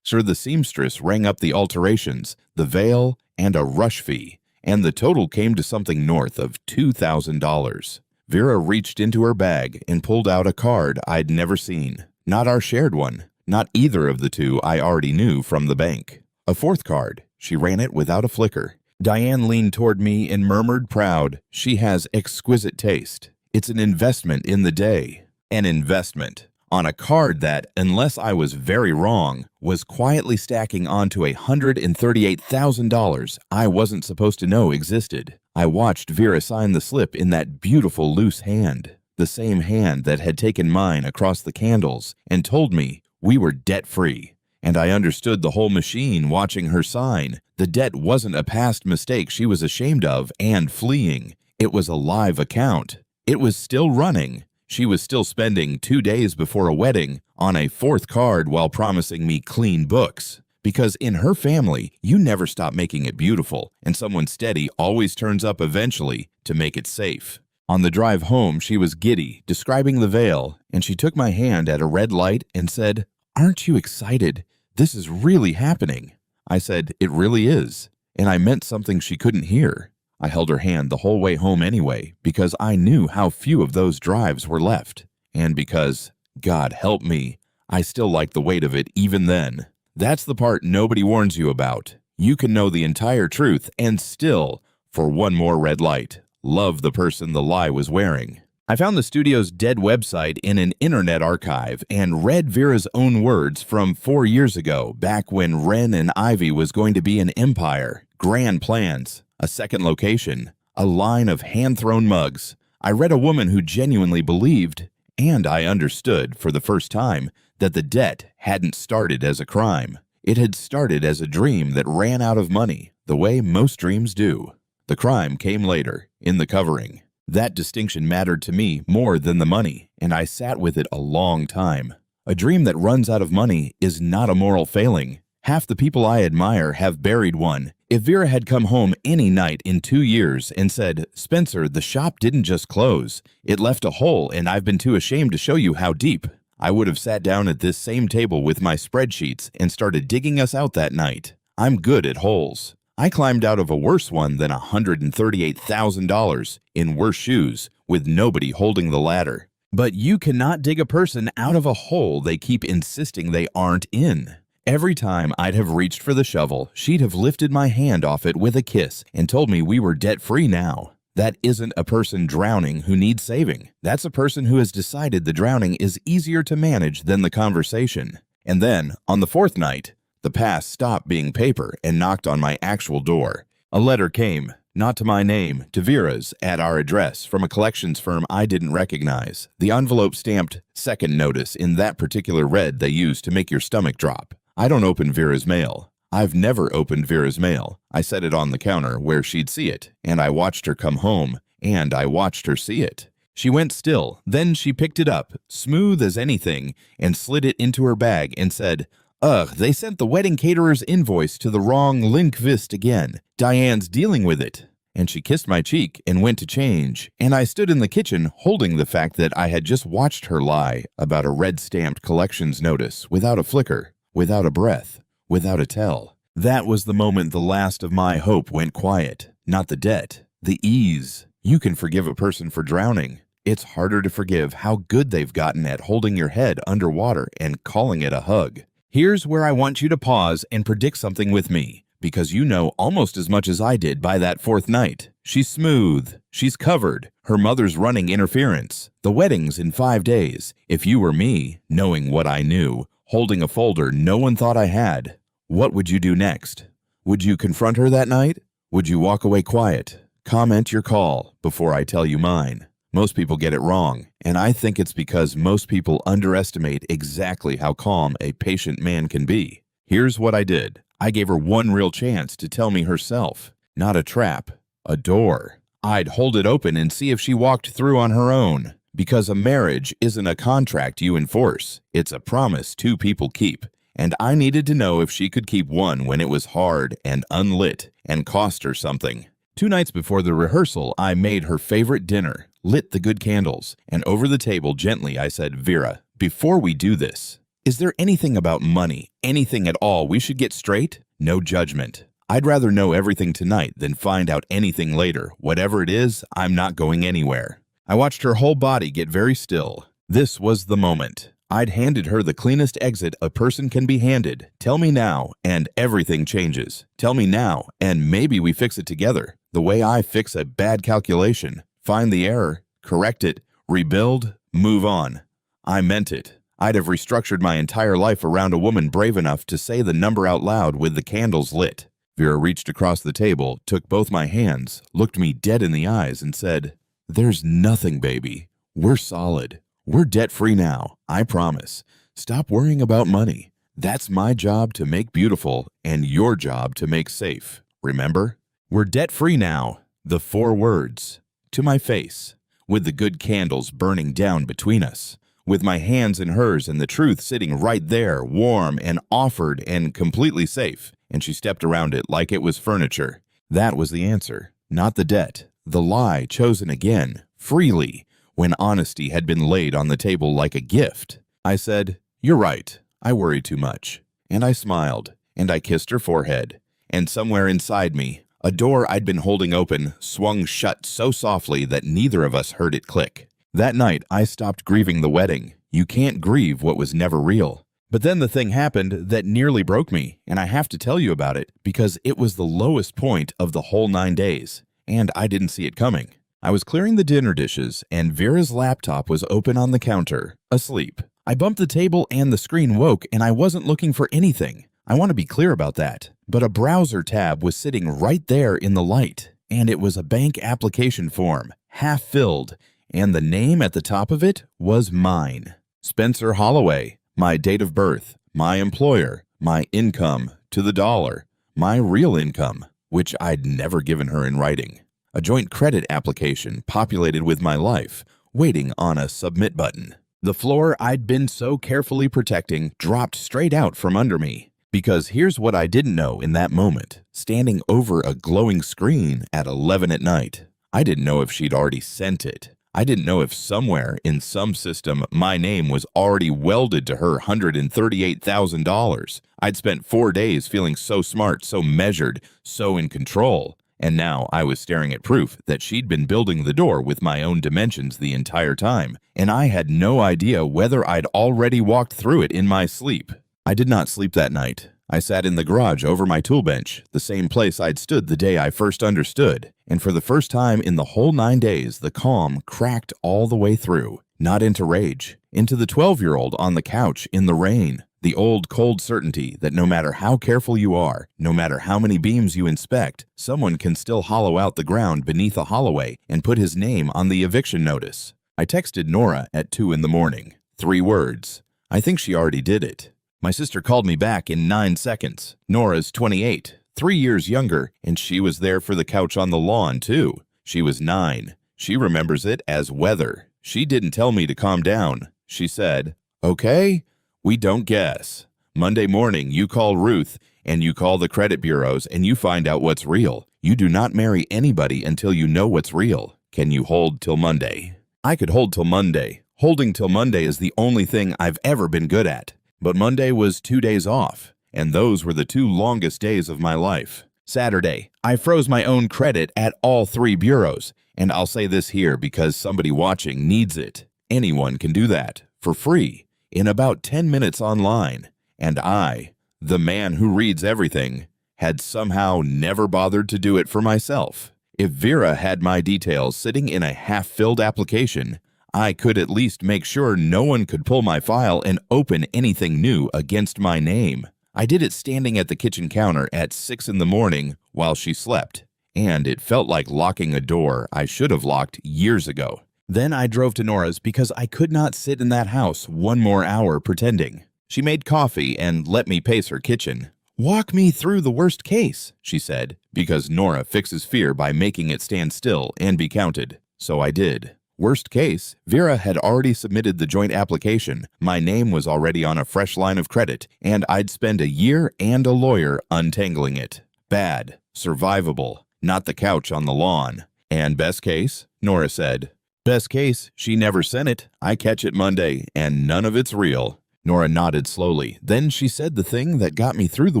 the seamstress rang up the alterations, the veil, and a rush fee, and the total came to something north of $2,000. Vera reached into her bag and pulled out a card I'd never seen. Not our shared one. Not either of the 2 I already knew from the bank. A 4th card. She ran it without a flicker. Diane leaned toward me and murmured proud, "She has exquisite taste. It's an investment in the day." An investment. On a card that, unless I was very wrong, was quietly stacking onto $138,000 I wasn't supposed to know existed. I watched Vera sign the slip in that beautiful loose hand. The same hand that had taken mine across the candles and told me we were debt-free, and I understood the whole machine watching her sign. The debt wasn't a past mistake she was ashamed of and fleeing. It was a live account. It was still running. She was still spending 2 days before a wedding on a 4th card while promising me clean books. Because in her family, you never stop making it beautiful, and someone steady always turns up eventually to make it safe. On the drive home, she was giddy, describing the veil, and she took my hand at a red light and said, "Aren't you excited? This is really happening." I said, "It really is." And I meant something she couldn't hear. I held her hand the whole way home anyway, because I knew how few of those drives were left. And because, God help me, I still like the weight of it even then. That's the part nobody warns you about. You can know the entire truth and still, for one more red light, love the person the lie was wearing. I found the studio's dead website in an internet archive and read Vera's own words from 4 years ago, back when Ren and Ivy was going to be an empire, grand plans, a second location, a line of hand-thrown mugs. I read a woman who genuinely believed, and I understood for the first time, that the debt hadn't started as a crime. It had started as a dream that ran out of money, the way most dreams do. The crime came later, in the covering. That distinction mattered to me more than the money, and I sat with it a long time. A dream that runs out of money is not a moral failing. Half the people I admire have buried one. If Vera had come home any night in 2 years and said, "Spencer, the shop didn't just close. It left a hole and I've been too ashamed to show you how deep," I would have sat down at this same table with my spreadsheets and started digging us out that night. I'm good at holes. I climbed out of a worse one than $138,000 in worse shoes with nobody holding the ladder. But you cannot dig a person out of a hole they keep insisting they aren't in. Every time I'd have reached for the shovel, she'd have lifted my hand off it with a kiss and told me we were debt-free now. That isn't a person drowning who needs saving. That's a person who has decided the drowning is easier to manage than the conversation. And then, on the 4th night, the past stopped being paper and knocked on my actual door. A letter came, not to my name, to Vera's, at our address, from a collections firm I didn't recognize. The envelope stamped "second notice" in that particular red they use to make your stomach drop. I don't open Vera's mail. I've never opened Vera's mail. I set it on the counter where she'd see it, and I watched her come home, and I watched her see it. She went still, then she picked it up, smooth as anything, and slid it into her bag and said, "Ugh, they sent the wedding caterer's invoice to the wrong Linkvist again. Diane's dealing with it." And she kissed my cheek and went to change, and I stood in the kitchen holding the fact that I had just watched her lie about a red-stamped collections notice without a flicker, without a breath, without a tell. That was the moment the last of my hope went quiet. Not the debt, the ease. You can forgive a person for drowning. It's harder to forgive how good they've gotten at holding your head underwater and calling it a hug. Here's where I want you to pause and predict something with me, because you know almost as much as I did by that 4th night. She's smooth. She's covered. Her mother's running interference. The wedding's in 5 days. If you were me, knowing what I knew, holding a folder no one thought I had, what would you do next? Would you confront her that night? Would you walk away quiet? Comment your call before I tell you mine. Most people get it wrong, and I think it's because most people underestimate exactly how calm a patient man can be. Here's what I did. I gave her one real chance to tell me herself. Not a trap, a door. I'd hold it open and see if she walked through on her own. Because a marriage isn't a contract you enforce. It's a promise 2 people keep. And I needed to know if she could keep one when it was hard and unlit and cost her something. 2 nights before the rehearsal, I made her favorite dinner, lit the good candles, and over the table gently I said, "Vera, before we do this, is there anything about money, anything at all we should get straight? No judgment. I'd rather know everything tonight than find out anything later. Whatever it is, I'm not going anywhere." I watched her whole body get very still. This was the moment. I'd handed her the cleanest exit a person can be handed. Tell me now, and everything changes. Tell me now, and maybe we fix it together. The way I fix a bad calculation. Find the error, correct it, rebuild, move on. I meant it. I'd have restructured my entire life around a woman brave enough to say the number out loud with the candles lit. Vera reached across the table, took both my hands, looked me dead in the eyes, and said, "There's nothing, baby. We're solid. We're debt-free now, I promise. Stop worrying about money. That's my job to make beautiful and your job to make safe. Remember? We're debt-free now." The 4 words. To my face, with the good candles burning down between us, with my hands in hers and the truth sitting right there, warm and offered and completely safe, and she stepped around it like it was furniture. That was the answer, not the debt, the lie chosen again, freely, when honesty had been laid on the table like a gift. I said, "You're right, I worry too much." And I smiled, and I kissed her forehead, and somewhere inside me, a door I'd been holding open swung shut so softly that neither of us heard it click. That night, I stopped grieving the wedding. You can't grieve what was never real. But then the thing happened that nearly broke me, and I have to tell you about it because it was the lowest point of the whole 9 days, and I didn't see it coming. I was clearing the dinner dishes, and Vera's laptop was open on the counter, asleep. I bumped the table and the screen woke, and I wasn't looking for anything. I want to be clear about that. But a browser tab was sitting right there in the light, and it was a bank application form, half filled, and the name at the top of it was mine. Spencer Holloway, my date of birth, my employer, my income to the dollar, my real income, which I'd never given her in writing. A joint credit application populated with my life, waiting on a submit button. The floor I'd been so carefully protecting dropped straight out from under me. Because here's what I didn't know in that moment, standing over a glowing screen at 11 at night. I didn't know if she'd already sent it. I didn't know if somewhere in some system my name was already welded to her $138,000. I'd spent 4 days feeling so smart, so measured, so in control. And now I was staring at proof that she'd been building the door with my own dimensions the entire time, and I had no idea whether I'd already walked through it in my sleep. I did not sleep that night. I sat in the garage over my tool bench, the same place I'd stood the day I first understood, and for the first time in the whole 9 days, the calm cracked all the way through, not into rage, into the 12-year-old on the couch in the rain, the old cold certainty that no matter how careful you are, no matter how many beams you inspect, someone can still hollow out the ground beneath a Holloway and put his name on the eviction notice. I texted Nora at 2 in the morning. 3 words. I think she already did it. My sister called me back in 9 seconds. Nora's 28, 3 years younger, and she was there for the couch on the lawn, too. She was 9. She remembers it as weather. She didn't tell me to calm down. She said, "Okay, we don't guess. Monday morning, you call Ruth, and you call the credit bureaus, and you find out what's real. You do not marry anybody until you know what's real. Can you hold till Monday?" I could hold till Monday. Holding till Monday is the only thing I've ever been good at. But Monday was 2 days off, and those were the 2 longest days of my life. Saturday, I froze my own credit at all 3 bureaus, and I'll say this here because somebody watching needs it. Anyone can do that, for free, in about 10 minutes online, and I, the man who reads everything, had somehow never bothered to do it for myself. If Vera had my details sitting in a half-filled application, I could at least make sure no one could pull my file and open anything new against my name. I did it standing at the kitchen counter at 6 in the morning while she slept, and it felt like locking a door I should have locked years ago. Then I drove to Nora's because I could not sit in that house 1 more hour pretending. She made coffee and let me pace her kitchen. "Walk me through the worst case," she said, because Nora fixes fear by making it stand still and be counted. So I did. Worst case, Vera had already submitted the joint application, my name was already on a fresh line of credit, and I'd spend a year and a lawyer untangling it. Bad, survivable, not the couch on the lawn. And best case, Nora said. Best case, she never sent it, I catch it Monday, and none of it's real. Nora nodded slowly, then she said the thing that got me through the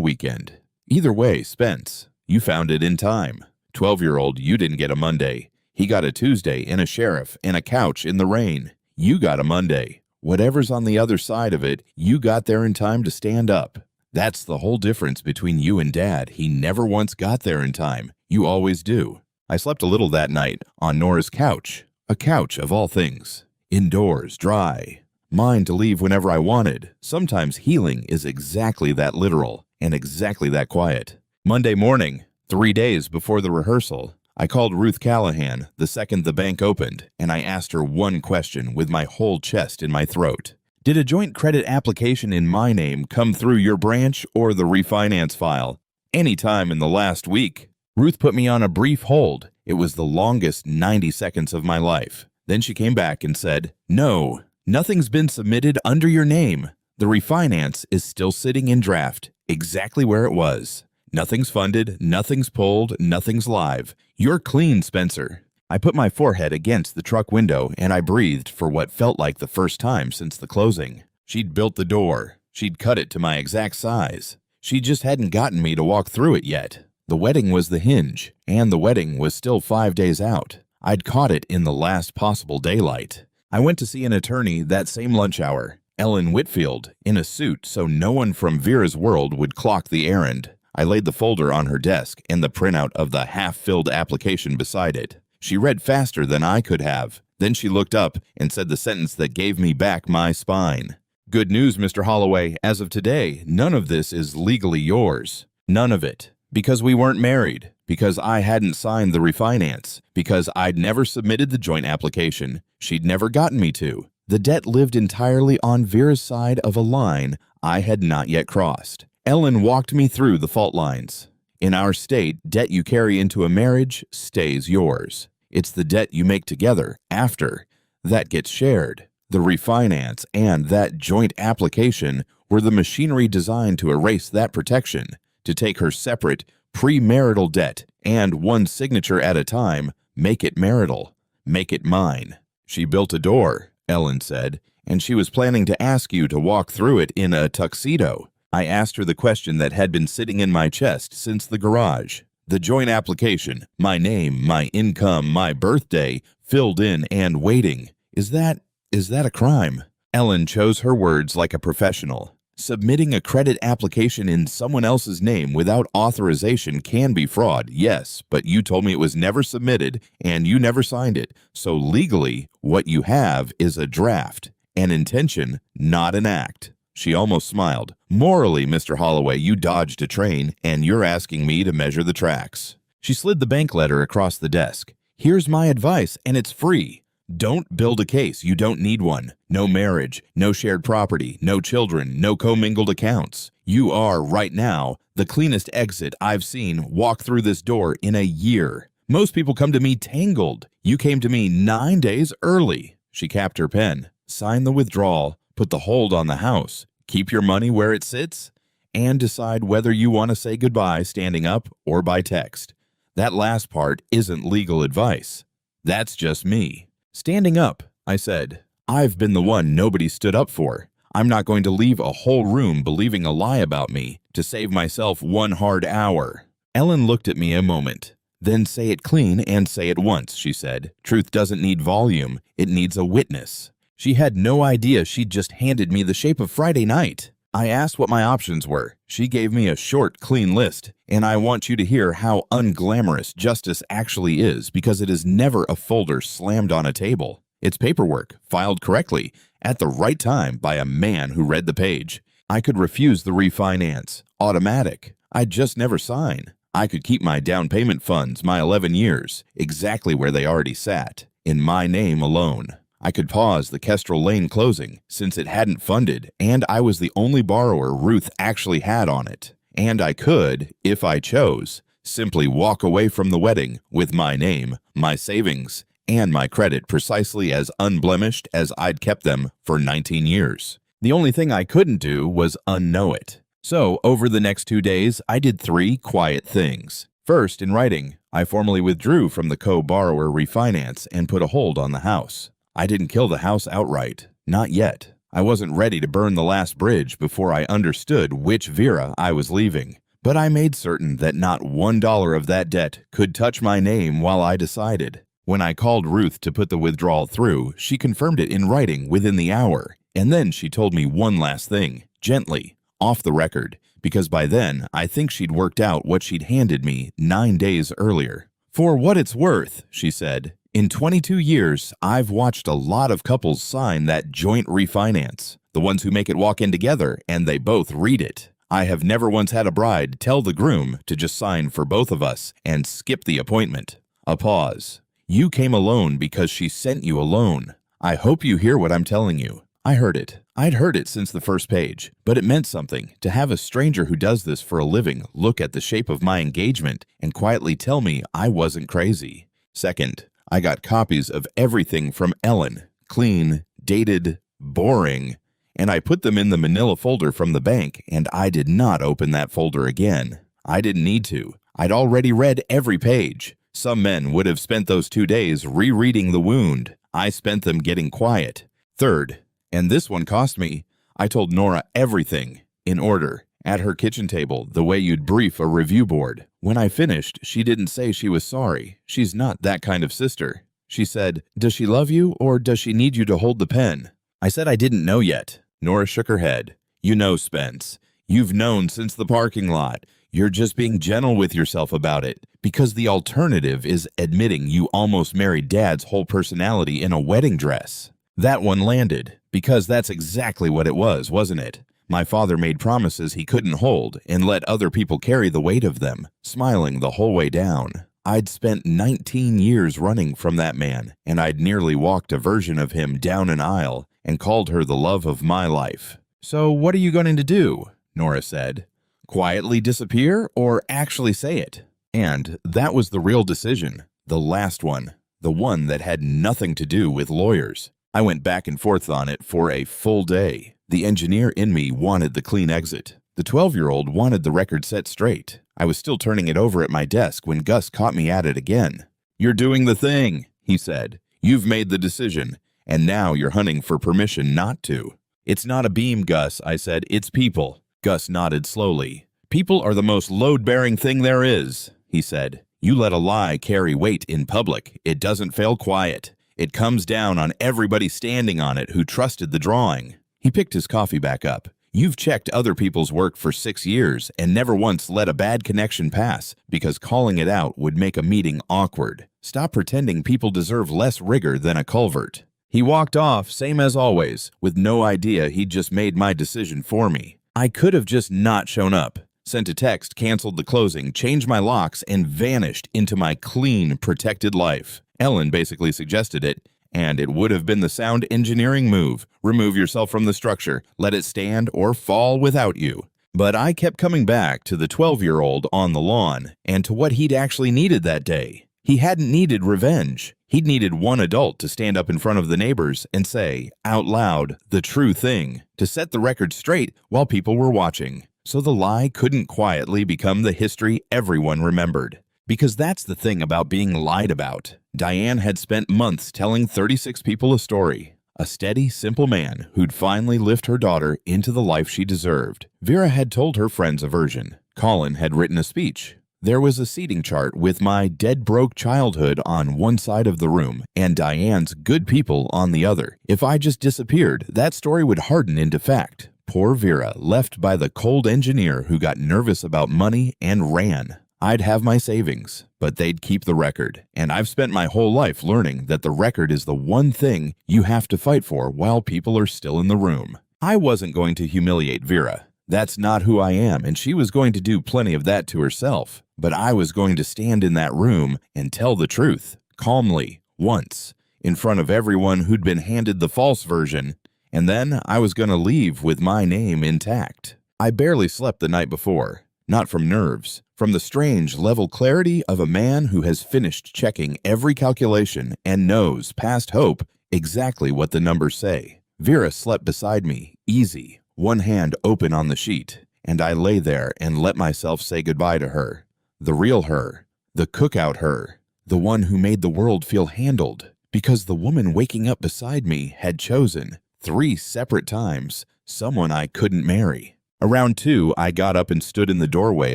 weekend. Either way, Spence, you found it in time. 12-year-old, you didn't get a Monday. He got a Tuesday and a sheriff and a couch in the rain. You got a Monday. Whatever's on the other side of it, you got there in time to stand up. That's the whole difference between you and Dad. He never once got there in time. You always do. I slept a little that night on Nora's couch. A couch of all things. Indoors, dry. Mine to leave whenever I wanted. Sometimes healing is exactly that literal and exactly that quiet. Monday morning, 3 days before the rehearsal, I called Ruth Callahan the second the bank opened, and I asked her one question with my whole chest in my throat. Did a joint credit application in my name come through your branch or the refinance file? Any time in the last week. Ruth put me on a brief hold. It was the longest 90 seconds of my life. Then she came back and said, "No, nothing's been submitted under your name. The refinance is still sitting in draft, exactly where it was. Nothing's funded, nothing's pulled, nothing's live. You're clean, Spencer." I put my forehead against the truck window and I breathed for what felt like the first time since the closing. She'd built the door. She'd cut it to my exact size. She just hadn't gotten me to walk through it yet. The wedding was the hinge, and the wedding was still 5 days out. I'd caught it in the last possible daylight. I went to see an attorney that same lunch hour, Ellen Whitfield, in a suit so no one from Vera's world would clock the errand. I laid the folder on her desk and the printout of the half-filled application beside it. She read faster than I could have. Then she looked up and said the sentence that gave me back my spine. "Good news, Mr. Holloway. As of today, none of this is legally yours. None of it. Because we weren't married. Because I hadn't signed the refinance. Because I'd never submitted the joint application. She'd never gotten me to. The debt lived entirely on Vera's side of a line I had not yet crossed. Ellen walked me through the fault lines. In our state, debt you carry into a marriage stays yours. It's the debt you make together after that gets shared. The refinance and that joint application were the machinery designed to erase that protection, to take her separate premarital debt and one signature at a time, make it marital, make it mine. She built a door, Ellen said, and she was planning to ask you to walk through it in a tuxedo. I asked her the question that had been sitting in my chest since the garage. The joint application, my name, my income, my birthday, filled in and waiting. Is that a crime? Ellen chose her words like a professional. Submitting a credit application in someone else's name without authorization can be fraud, yes, but you told me it was never submitted and you never signed it. So legally, what you have is a draft, an intention, not an act. She almost smiled. Morally, Mr. Holloway, you dodged a train, and you're asking me to measure the tracks. She slid the bank letter across the desk. Here's my advice, and it's free. Don't build a case. You don't need one. No marriage, no shared property, no children, no commingled accounts. You are, right now, the cleanest exit I've seen walk through this door in a year. Most people come to me tangled. You came to me 9 days early. She capped her pen. Sign the withdrawal. Put the hold on the house, keep your money where it sits, and decide whether you want to say goodbye standing up or by text. That last part isn't legal advice. That's just me. Standing up, I said. I've been the one nobody stood up for. I'm not going to leave a whole room believing a lie about me to save myself one hard hour. Ellen looked at me a moment. Then say it clean and say it once, she said. Truth doesn't need volume. It needs a witness. She had no idea she'd just handed me the shape of Friday night. I asked what my options were. She gave me a short, clean list, and I want you to hear how unglamorous justice actually is because it is never a folder slammed on a table. It's paperwork, filed correctly, at the right time by a man who read the page. I could refuse the refinance. Automatic. I'd just never sign. I could keep my down payment funds, my 11 years, exactly where they already sat, in my name alone. I could pause the Kestrel Lane closing since it hadn't funded and I was the only borrower Ruth actually had on it. And I could, if I chose, simply walk away from the wedding with my name, my savings, and my credit precisely as unblemished as I'd kept them for 19 years. The only thing I couldn't do was unknow it. So, over the next 2 days, I did 3 quiet things. First, in writing, I formally withdrew from the co-borrower refinance and put a hold on the house. I didn't kill the house outright. Not yet. I wasn't ready to burn the last bridge before I understood which Vera I was leaving. But I made certain that not $1 of that debt could touch my name while I decided. When I called Ruth to put the withdrawal through, she confirmed it in writing within the hour. And then she told me one last thing, gently, off the record, because by then I think she'd worked out what she'd handed me 9 days earlier. For what it's worth, she said, in 22 years, I've watched a lot of couples sign that joint refinance, the ones who make it walk in together and they both read it. I have never once had a bride tell the groom to just sign for both of us and skip the appointment. A pause. You came alone because she sent you alone. I hope you hear what I'm telling you. I heard it. I'd heard it since the first page, but it meant something to have a stranger who does this for a living look at the shape of my engagement and quietly tell me I wasn't crazy. Second, I got copies of everything from Ellen, clean, dated, boring, and I put them in the manila folder from the bank, and I did not open that folder again. I didn't need to. I'd already read every page. Some men would have spent those 2 days rereading the wound. I spent them getting quiet. Third, and this one cost me, I told Nora everything, in order, at her kitchen table, the way you'd brief a review board. When I finished, she didn't say she was sorry. She's not that kind of sister. She said, "Does she love you or does she need you to hold the pen?" I said I didn't know yet. Nora shook her head. "You know, Spence. You've known since the parking lot. You're just being gentle with yourself about it, because the alternative is admitting you almost married Dad's whole personality in a wedding dress." That one landed, because that's exactly what it was, wasn't it? My father made promises he couldn't hold and let other people carry the weight of them, smiling the whole way down. I'd spent 19 years running from that man, and I'd nearly walked a version of him down an aisle and called her the love of my life. "So what are you going to do?" Nora said. "Quietly disappear or actually say it?" And that was the real decision, the last one, the one that had nothing to do with lawyers. I went back and forth on it for a full day. The engineer in me wanted the clean exit. The 12-year-old wanted the record set straight. I was still turning it over at my desk when Gus caught me at it again. "You're doing the thing," he said. "You've made the decision, and now you're hunting for permission not to." "It's not a beam, Gus," I said. "It's people." Gus nodded slowly. "People are the most load-bearing thing there is," he said. "You let a lie carry weight in public. It doesn't fail quiet. It comes down on everybody standing on it who trusted the drawing." He picked his coffee back up. "You've checked other people's work for 6 years and never once let a bad connection pass because calling it out would make a meeting awkward. Stop pretending people deserve less rigor than a culvert." He walked off, same as always, with no idea he'd just made my decision for me. I could have just not shown up, sent a text, canceled the closing, changed my locks, and vanished into my clean, protected life. Ellen basically suggested it, and it would have been the sound engineering move. Remove yourself from the structure, let it stand or fall without you. But I kept coming back to the 12-year-old on the lawn and to what he'd actually needed that day. He hadn't needed revenge. He'd needed one adult to stand up in front of the neighbors and say, out loud, the true thing, to set the record straight while people were watching, so the lie couldn't quietly become the history everyone remembered. Because that's the thing about being lied about. Diane had spent months telling 36 people a story. A steady, simple man who'd finally lift her daughter into the life she deserved. Vera had told her friends a version. Colin had written a speech. There was a seating chart with my dead-broke childhood on one side of the room and Diane's good people on the other. If I just disappeared, that story would harden into fact. Poor Vera, left by the cold engineer who got nervous about money and ran. I'd have my savings, but they'd keep the record. And I've spent my whole life learning that the record is the one thing you have to fight for while people are still in the room. I wasn't going to humiliate Vera. That's not who I am, and she was going to do plenty of that to herself. But I was going to stand in that room and tell the truth, calmly, once, in front of everyone who'd been handed the false version, and then I was going to leave with my name intact. I barely slept the night before, not from nerves, from the strange level clarity of a man who has finished checking every calculation and knows, past hope, exactly what the numbers say. Vera slept beside me, easy, one hand open on the sheet, and I lay there and let myself say goodbye to her. The real her, the cookout her, the one who made the world feel handled, because the woman waking up beside me had chosen, 3 separate times, someone I couldn't marry. Around 2, I got up and stood in the doorway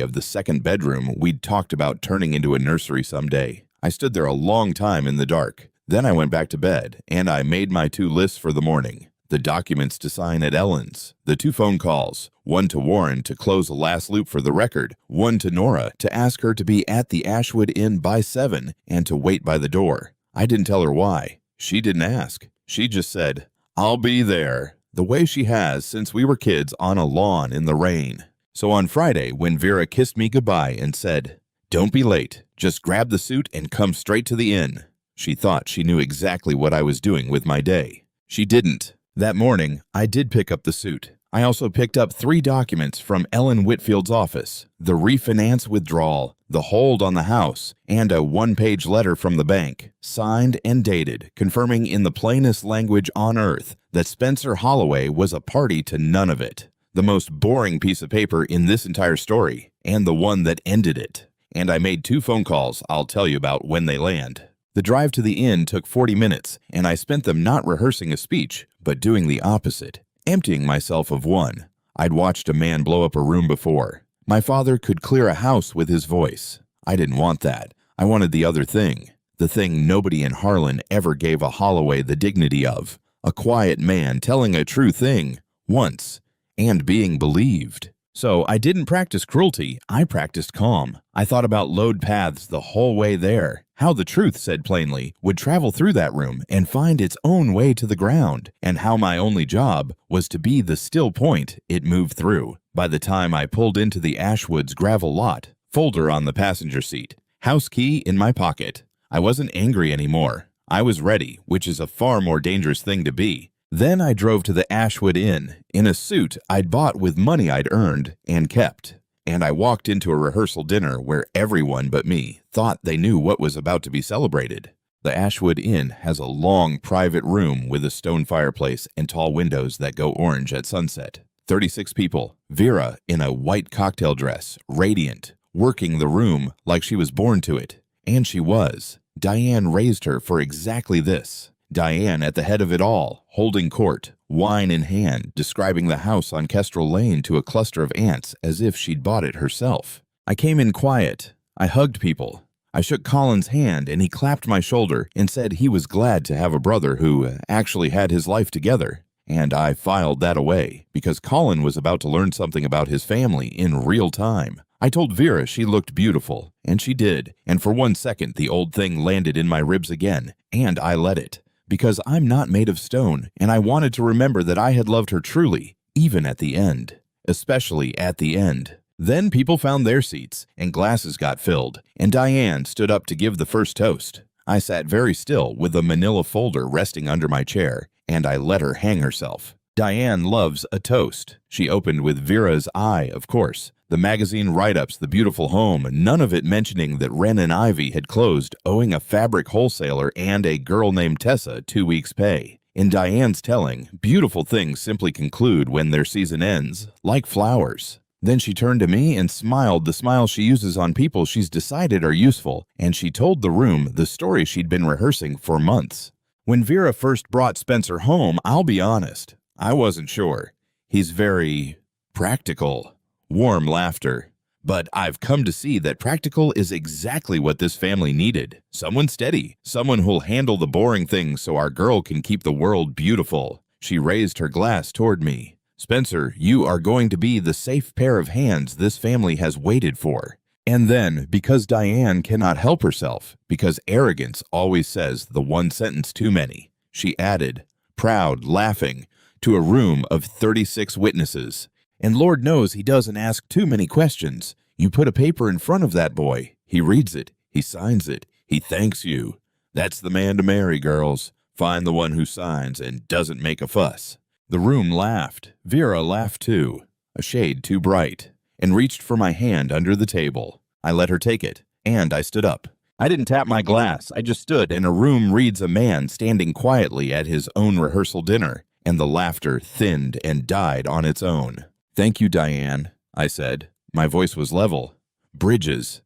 of the second bedroom we'd talked about turning into a nursery someday. I stood there a long time in the dark. Then I went back to bed, and I made my 2 lists for the morning. The documents to sign at Ellen's, the 2 phone calls, one to Warren to close a last loop for the record, one to Nora to ask her to be at the Ashwood Inn by 7 and to wait by the door. I didn't tell her why. She didn't ask. She just said, "I'll be there," the way she has since we were kids on a lawn in the rain. So on Friday, when Vera kissed me goodbye and said, "Don't be late, just grab the suit and come straight to the inn," she thought she knew exactly what I was doing with my day. She didn't. That morning, I did pick up the suit. I also picked up 3 documents from Ellen Whitfield's office, the refinance withdrawal, the hold on the house, and a 1-page letter from the bank, signed and dated, confirming in the plainest language on earth that Spencer Holloway was a party to none of it. The most boring piece of paper in this entire story, and the one that ended it. And I made 2 phone calls I'll tell you about when they land. The drive to the inn took 40 minutes, and I spent them not rehearsing a speech, but doing the opposite, emptying myself of one. I'd watched a man blow up a room before. My father could clear a house with his voice. I didn't want that. I wanted the other thing. The thing nobody in Harlan ever gave a Holloway the dignity of. A quiet man telling a true thing, once, and being believed. So I didn't practice cruelty, I practiced calm. I thought about load paths the whole way there, how the truth, said plainly, would travel through that room and find its own way to the ground, and how my only job was to be the still point it moved through. By the time I pulled into the Ashwoods gravel lot, folder on the passenger seat, house key in my pocket, I wasn't angry anymore. I was ready, which is a far more dangerous thing to be. Then I drove to the Ashwood Inn in a suit I'd bought with money I'd earned and kept, and I walked into a rehearsal dinner where everyone but me thought they knew what was about to be celebrated. The Ashwood Inn has a long private room with a stone fireplace and tall windows that go orange at sunset. 36 people, Vera in a white cocktail dress, radiant, working the room like she was born to it. And she was. Diane raised her for exactly this. Diane at the head of it all, holding court, wine in hand, describing the house on Kestrel Lane to a cluster of ants as if she'd bought it herself. I came in quiet. I hugged people. I shook Colin's hand and he clapped my shoulder and said he was glad to have a brother who actually had his life together. And I filed that away because Colin was about to learn something about his family in real time. I told Vera she looked beautiful, and she did, and for 1 second the old thing landed in my ribs again, and I let it. Because I'm not made of stone, and I wanted to remember that I had loved her truly, even at the end. Especially at the end. Then people found their seats, and glasses got filled, and Diane stood up to give the first toast. I sat very still with a manila folder resting under my chair, and I let her hang herself. Diane loves a toast. She opened with Vera's eye, of course. The magazine write-ups, the beautiful home, none of it mentioning that Wren and Ivy had closed, owing a fabric wholesaler and a girl named Tessa 2 weeks' pay. In Diane's telling, beautiful things simply conclude when their season ends, like flowers. Then she turned to me and smiled the smile she uses on people she's decided are useful, and she told the room the story she'd been rehearsing for months. When Vera first brought Spencer home, I'll be honest, I wasn't sure. He's very practical. Warm laughter. But I've come to see that practical is exactly what this family needed. Someone steady. Someone who'll handle the boring things so our girl can keep the world beautiful. She raised her glass toward me. Spencer, you are going to be the safe pair of hands this family has waited for. And then, because Diane cannot help herself, because arrogance always says the one sentence too many, she added, proud, laughing, to a room of 36 witnesses. And Lord knows he doesn't ask too many questions. You put a paper in front of that boy. He reads it. He signs it. He thanks you. That's the man to marry, girls. Find the one who signs and doesn't make a fuss. The room laughed. Vera laughed too, a shade too bright, and reached for my hand under the table. I let her take it, and I stood up. I didn't tap my glass. I just stood, and a room reads a man standing quietly at his own rehearsal dinner, and the laughter thinned and died on its own. Thank you, Diane, I said. My voice was level. Bridges.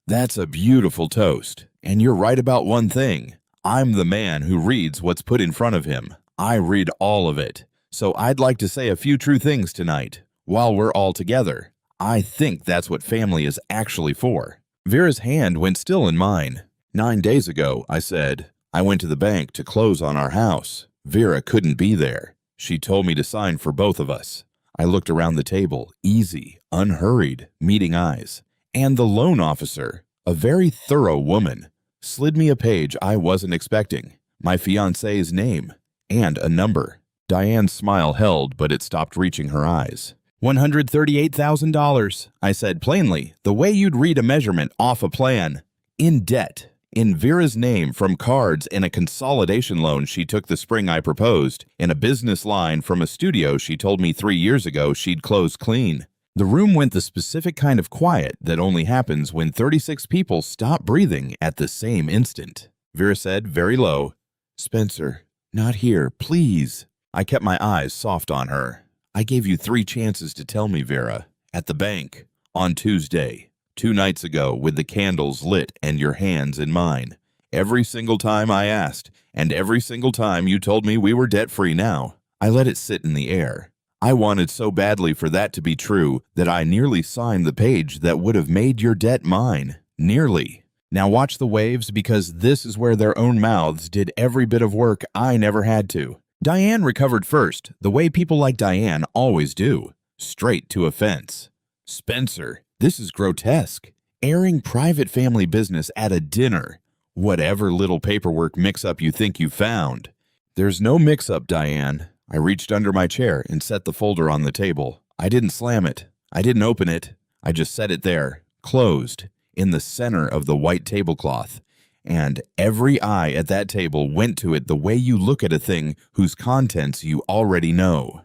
That's a beautiful toast. And you're right about one thing. I'm the man who reads what's put in front of him. I read all of it. So I'd like to say a few true things tonight, while we're all together. I think that's what family is actually for. Vera's hand went still in mine. 9 days ago, I said, I went to the bank to close on our house. Vera couldn't be there. She told me to sign for both of us. I looked around the table, easy, unhurried, meeting eyes. And the loan officer, a very thorough woman, slid me a page I wasn't expecting, my fiancé's name, and a number. Diane's smile held, but it stopped reaching her eyes. $138,000, I said plainly, the way you'd read a measurement off a plan. In debt. In Vera's name from cards and a consolidation loan she took the spring I proposed, and a business line from a studio she told me 3 years ago she'd close clean. The room went the specific kind of quiet that only happens when 36 people stop breathing at the same instant. Vera said very low, Spencer, not here, please. I kept my eyes soft on her. I gave you 3 chances to tell me, Vera. At the bank. On Tuesday. 2 nights ago with the candles lit and your hands in mine. Every single time I asked, and every single time you told me we were debt-free now. I let it sit in the air. I wanted so badly for that to be true that I nearly signed the page that would have made your debt mine. Nearly. Now watch the waves, because this is where their own mouths did every bit of work I never had to. Diane recovered first, the way people like Diane always do. Straight to offense. Spencer, this is grotesque. Airing private family business at a dinner. Whatever little paperwork mix-up you think you found. There's no mix-up, Diane. I reached under my chair and set the folder on the table. I didn't slam it. I didn't open it. I just set it there, closed, in the center of the white tablecloth. And every eye at that table went to it the way you look at a thing whose contents you already know.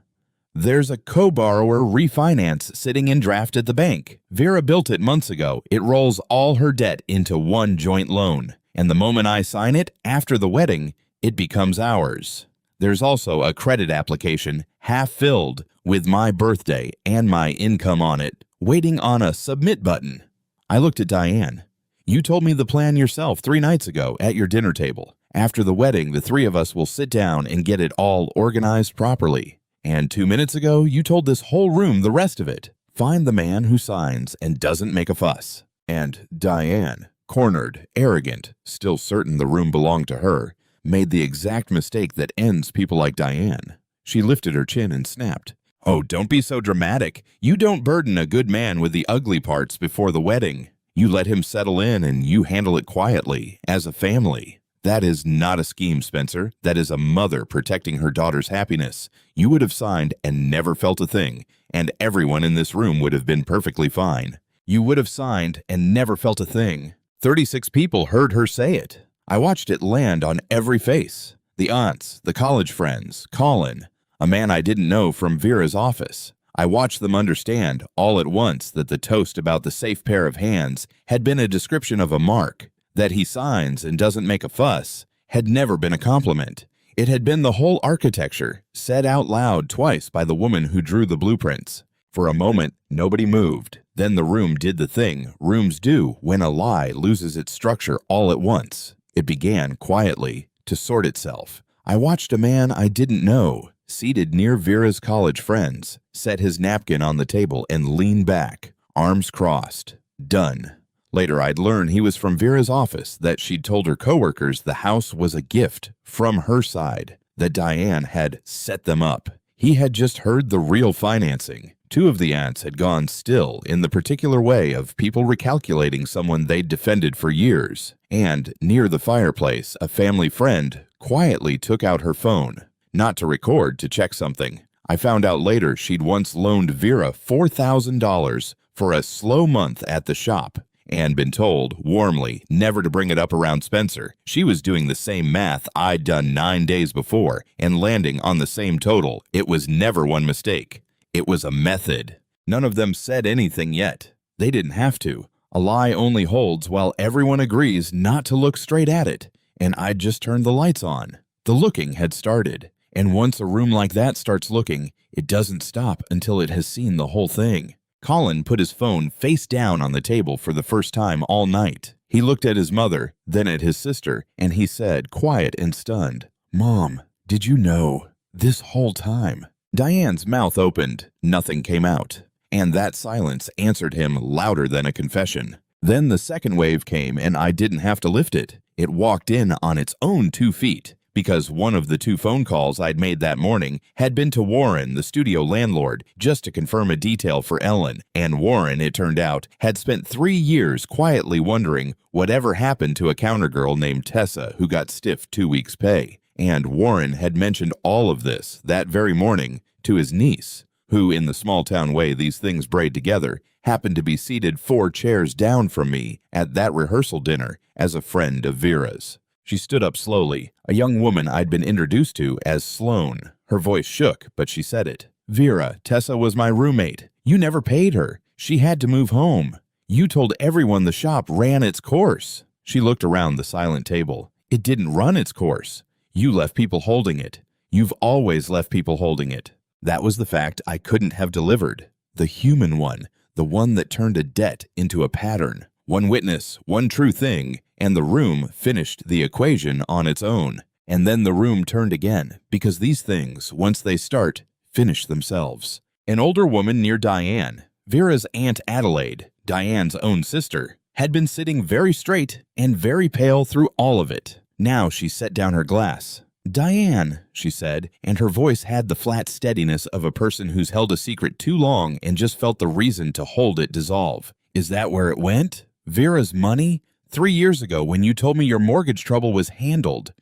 There's a co-borrower refinance sitting in draft at the bank. Vera built it months ago. It rolls all her debt into one joint loan. And the moment I sign it, after the wedding, it becomes ours. There's also a credit application, half filled, with my birthday and my income on it, waiting on a submit button. I looked at Diane. You told me the plan yourself 3 nights ago at your dinner table. After the wedding, the 3 of us will sit down and get it all organized properly. And 2 minutes ago, you told this whole room the rest of it. Find the man who signs and doesn't make a fuss. And Diane, cornered, arrogant, still certain the room belonged to her, made the exact mistake that ends people like Diane. She lifted her chin and snapped. Oh, don't be so dramatic. You don't burden a good man with the ugly parts before the wedding. You let him settle in and you handle it quietly, as a family. That is not a scheme, Spencer. That is a mother protecting her daughter's happiness. You would have signed and never felt a thing, and everyone in this room would have been perfectly fine. You would have signed and never felt a thing. 36 people heard her say it. I watched it land on every face. The aunts, the college friends, Colin, a man I didn't know from Vera's office. I watched them understand all at once that the toast about the safe pair of hands had been a description of a mark. That he signs and doesn't make a fuss had never been a compliment. It had been the whole architecture, said out loud twice by the woman who drew the blueprints. For a moment, nobody moved. Then the room did the thing rooms do when a lie loses its structure all at once. It began quietly to sort itself. I watched a man I didn't know, seated near Vera's college friends, set his napkin on the table and lean back, arms crossed. Done. Later, I'd learn he was from Vera's office, that she'd told her coworkers the house was a gift from her side, that Diane had set them up. He had just heard the real financing. 2 of the aunts had gone still in the particular way of people recalculating someone they'd defended for years. And near the fireplace, a family friend quietly took out her phone, not to record, to check something. I found out later she'd once loaned Vera $4,000 for a slow month at the shop, and been told, warmly, never to bring it up around Spencer. She was doing the same math I'd done 9 days before and landing on the same total. It was never one mistake. It was a method. None of them said anything yet. They didn't have to. A lie only holds while everyone agrees not to look straight at it. And I'd just turned the lights on. The looking had started. And once a room like that starts looking, it doesn't stop until it has seen the whole thing. Colin put his phone face down on the table for the first time all night. He looked at his mother, then at his sister, and he said, quiet and stunned, "Mom, did you know this whole time?" Diane's mouth opened. Nothing came out. And that silence answered him louder than a confession. Then the second wave came, and I didn't have to lift it. It walked in on its own 2 feet. Because one of the 2 phone calls I'd made that morning had been to Warren, the studio landlord, just to confirm a detail for Ellen. And Warren, it turned out, had spent 3 years quietly wondering whatever happened to a countergirl named Tessa who got stiffed 2 weeks' pay. And Warren had mentioned all of this that very morning to his niece, who, in the small-town way these things braid together, happened to be seated 4 chairs down from me at that rehearsal dinner as a friend of Vera's. She stood up slowly, a young woman I'd been introduced to as Sloane. Her voice shook, but she said it. "Vera, Tessa was my roommate. You never paid her. She had to move home. You told everyone the shop ran its course." She looked around the silent table. "It didn't run its course. You left people holding it. You've always left people holding it." That was the fact I couldn't have delivered. The human one, the one that turned a debt into a pattern. One witness, one true thing, and the room finished the equation on its own. And then the room turned again, because these things, once they start, finish themselves. An older woman near Diane, Vera's Aunt Adelaide, Diane's own sister, had been sitting very straight and very pale through all of it. Now she set down her glass. "Diane," she said, and her voice had the flat steadiness of a person who's held a secret too long and just felt the reason to hold it dissolve. "Is that where it went? Vera's money? 3 years ago when you told me your mortgage trouble was handled.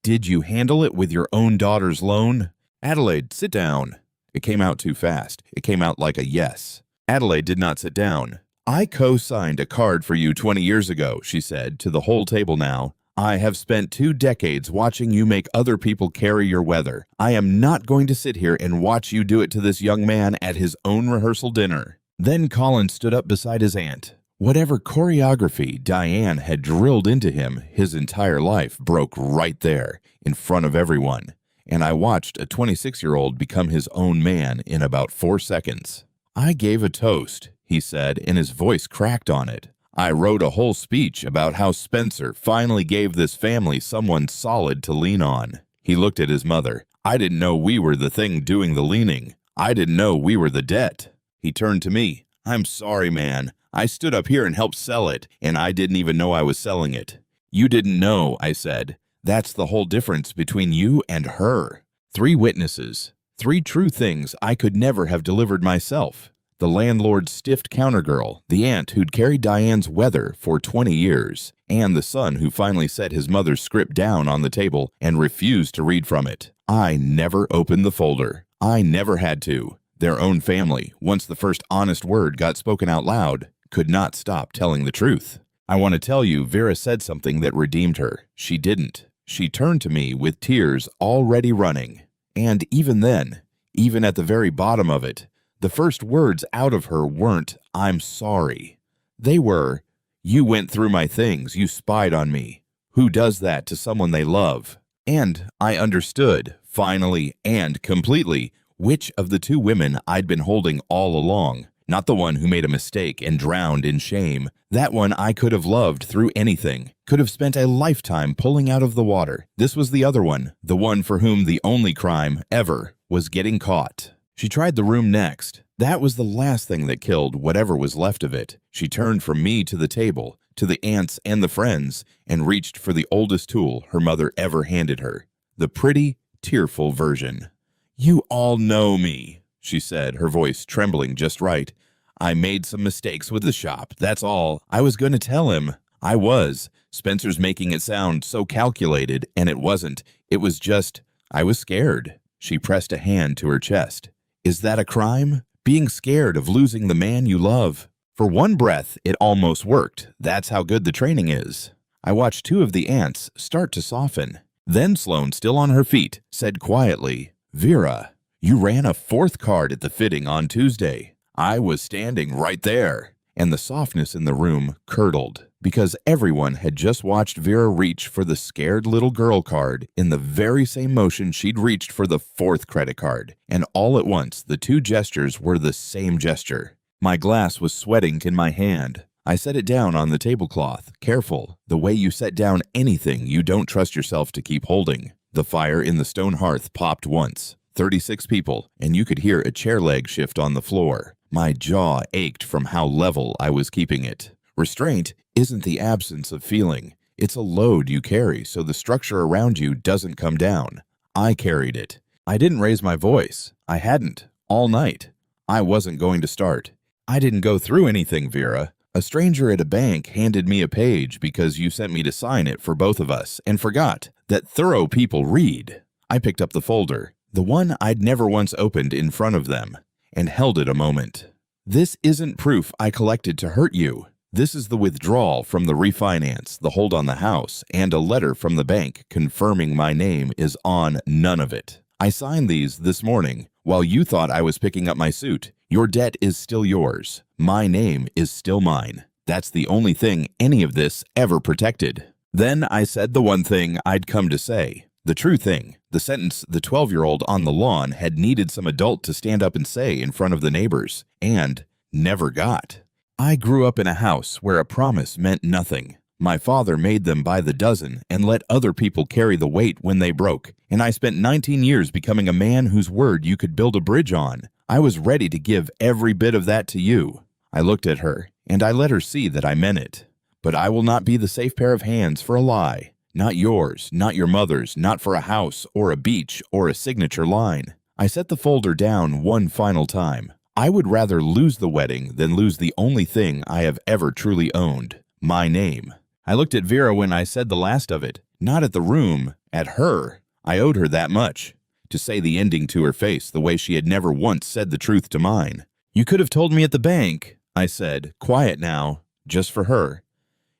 Did you handle it with your own daughter's loan?" "Adelaide, sit down." It came out too fast. It came out like a yes. Adelaide did not sit down. "I co-signed a card for you 20 years ago," she said, to the whole table now. "I have spent 2 decades watching you make other people carry your weather. I am not going to sit here and watch you do it to this young man at his own rehearsal dinner." Then Colin stood up beside his aunt. Whatever choreography Diane had drilled into him his entire life broke right there, in front of everyone. And I watched a 26-year-old become his own man in about 4 seconds. "I gave a toast," he said, and his voice cracked on it. "I wrote a whole speech about how Spencer finally gave this family someone solid to lean on." He looked at his mother. "I didn't know we were the thing doing the leaning. I didn't know we were the debt." He turned to me. "I'm sorry, man. I stood up here and helped sell it, and I didn't even know I was selling it." "You didn't know," I said. "That's the whole difference between you and her." 3 witnesses. 3 true things I could never have delivered myself. The landlord's stiffed countergirl, the aunt who'd carried Diane's weather for 20 years, and the son who finally set his mother's script down on the table and refused to read from it. I never opened the folder. I never had to. Their own family, once the first honest word got spoken out loud, could not stop telling the truth. I want to tell you, Vera said something that redeemed her. She didn't. She turned to me with tears already running. And even then, even at the very bottom of it, the first words out of her weren't, "I'm sorry." They were, "You went through my things. You spied on me." Who does that to someone they love? And I understood, finally and completely, which of the 2 women I'd been holding all along. Not the one who made a mistake and drowned in shame. That one I could have loved through anything, could have spent a lifetime pulling out of the water. This was the other one, the one for whom the only crime ever was getting caught. She tried the room next. That was the last thing that killed whatever was left of it. She turned from me to the table, to the aunts and the friends, and reached for the oldest tool her mother ever handed her. The pretty, tearful version. "You all know me," she said, her voice trembling just right. "I made some mistakes with the shop, that's all. I was going to tell him. I was. Spencer's making it sound so calculated, and it wasn't. It was just, I was scared." She pressed a hand to her chest. "Is that a crime? Being scared of losing the man you love?" For one breath, it almost worked. That's how good the training is. I watched 2 of the aunts start to soften. Then Sloane, still on her feet, said quietly, "Vera, you ran a 4th card at the fitting on Tuesday. I was standing right there." And the softness in the room curdled, because everyone had just watched Vera reach for the scared little girl card in the very same motion she'd reached for the 4th credit card. And all at once, the 2 gestures were the same gesture. My glass was sweating in my hand. I set it down on the tablecloth, careful, the way you set down anything you don't trust yourself to keep holding. The fire in the stone hearth popped once. 36 people, and you could hear a chair leg shift on the floor. My jaw ached from how level I was keeping it. Restraint isn't the absence of feeling. It's a load you carry so the structure around you doesn't come down. I carried it. I didn't raise my voice. I hadn't. All night. I wasn't going to start. I didn't go through anything, Vera. A stranger at a bank handed me a page because you sent me to sign it for both of us and forgot that thorough people read. I picked up the folder, the one I'd never once opened in front of them, and held it a moment. This isn't proof I collected to hurt you. This is the withdrawal from the refinance, the hold on the house, and a letter from the bank confirming my name is on none of it. I signed these this morning while you thought I was picking up my suit. Your debt is still yours. My name is still mine. That's the only thing any of this ever protected. Then I said the one thing I'd come to say. The true thing. The sentence the 12-year-old on the lawn had needed some adult to stand up and say in front of the neighbors, and never got. I grew up in a house where a promise meant nothing. My father made them by the dozen and let other people carry the weight when they broke, and I spent 19 years becoming a man whose word you could build a bridge on. I was ready to give every bit of that to you. I looked at her, and I let her see that I meant it. but I will not be the safe pair of hands for a lie. Not yours, not your mother's, not for a house or a beach or a signature line. I set the folder down one final time. I would rather lose the wedding than lose the only thing I have ever truly owned, my name. I looked at Vera when I said the last of it, not at the room, at her. I owed her that much. To say the ending to her face the way she had never once said the truth to mine. You could have told me at the bank, I said, quiet now, just for her.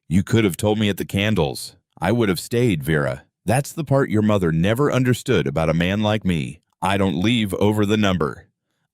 You could have told me at the candles. I would have stayed, Vera. That's the part your mother never understood about a man like me. I don't leave over the number.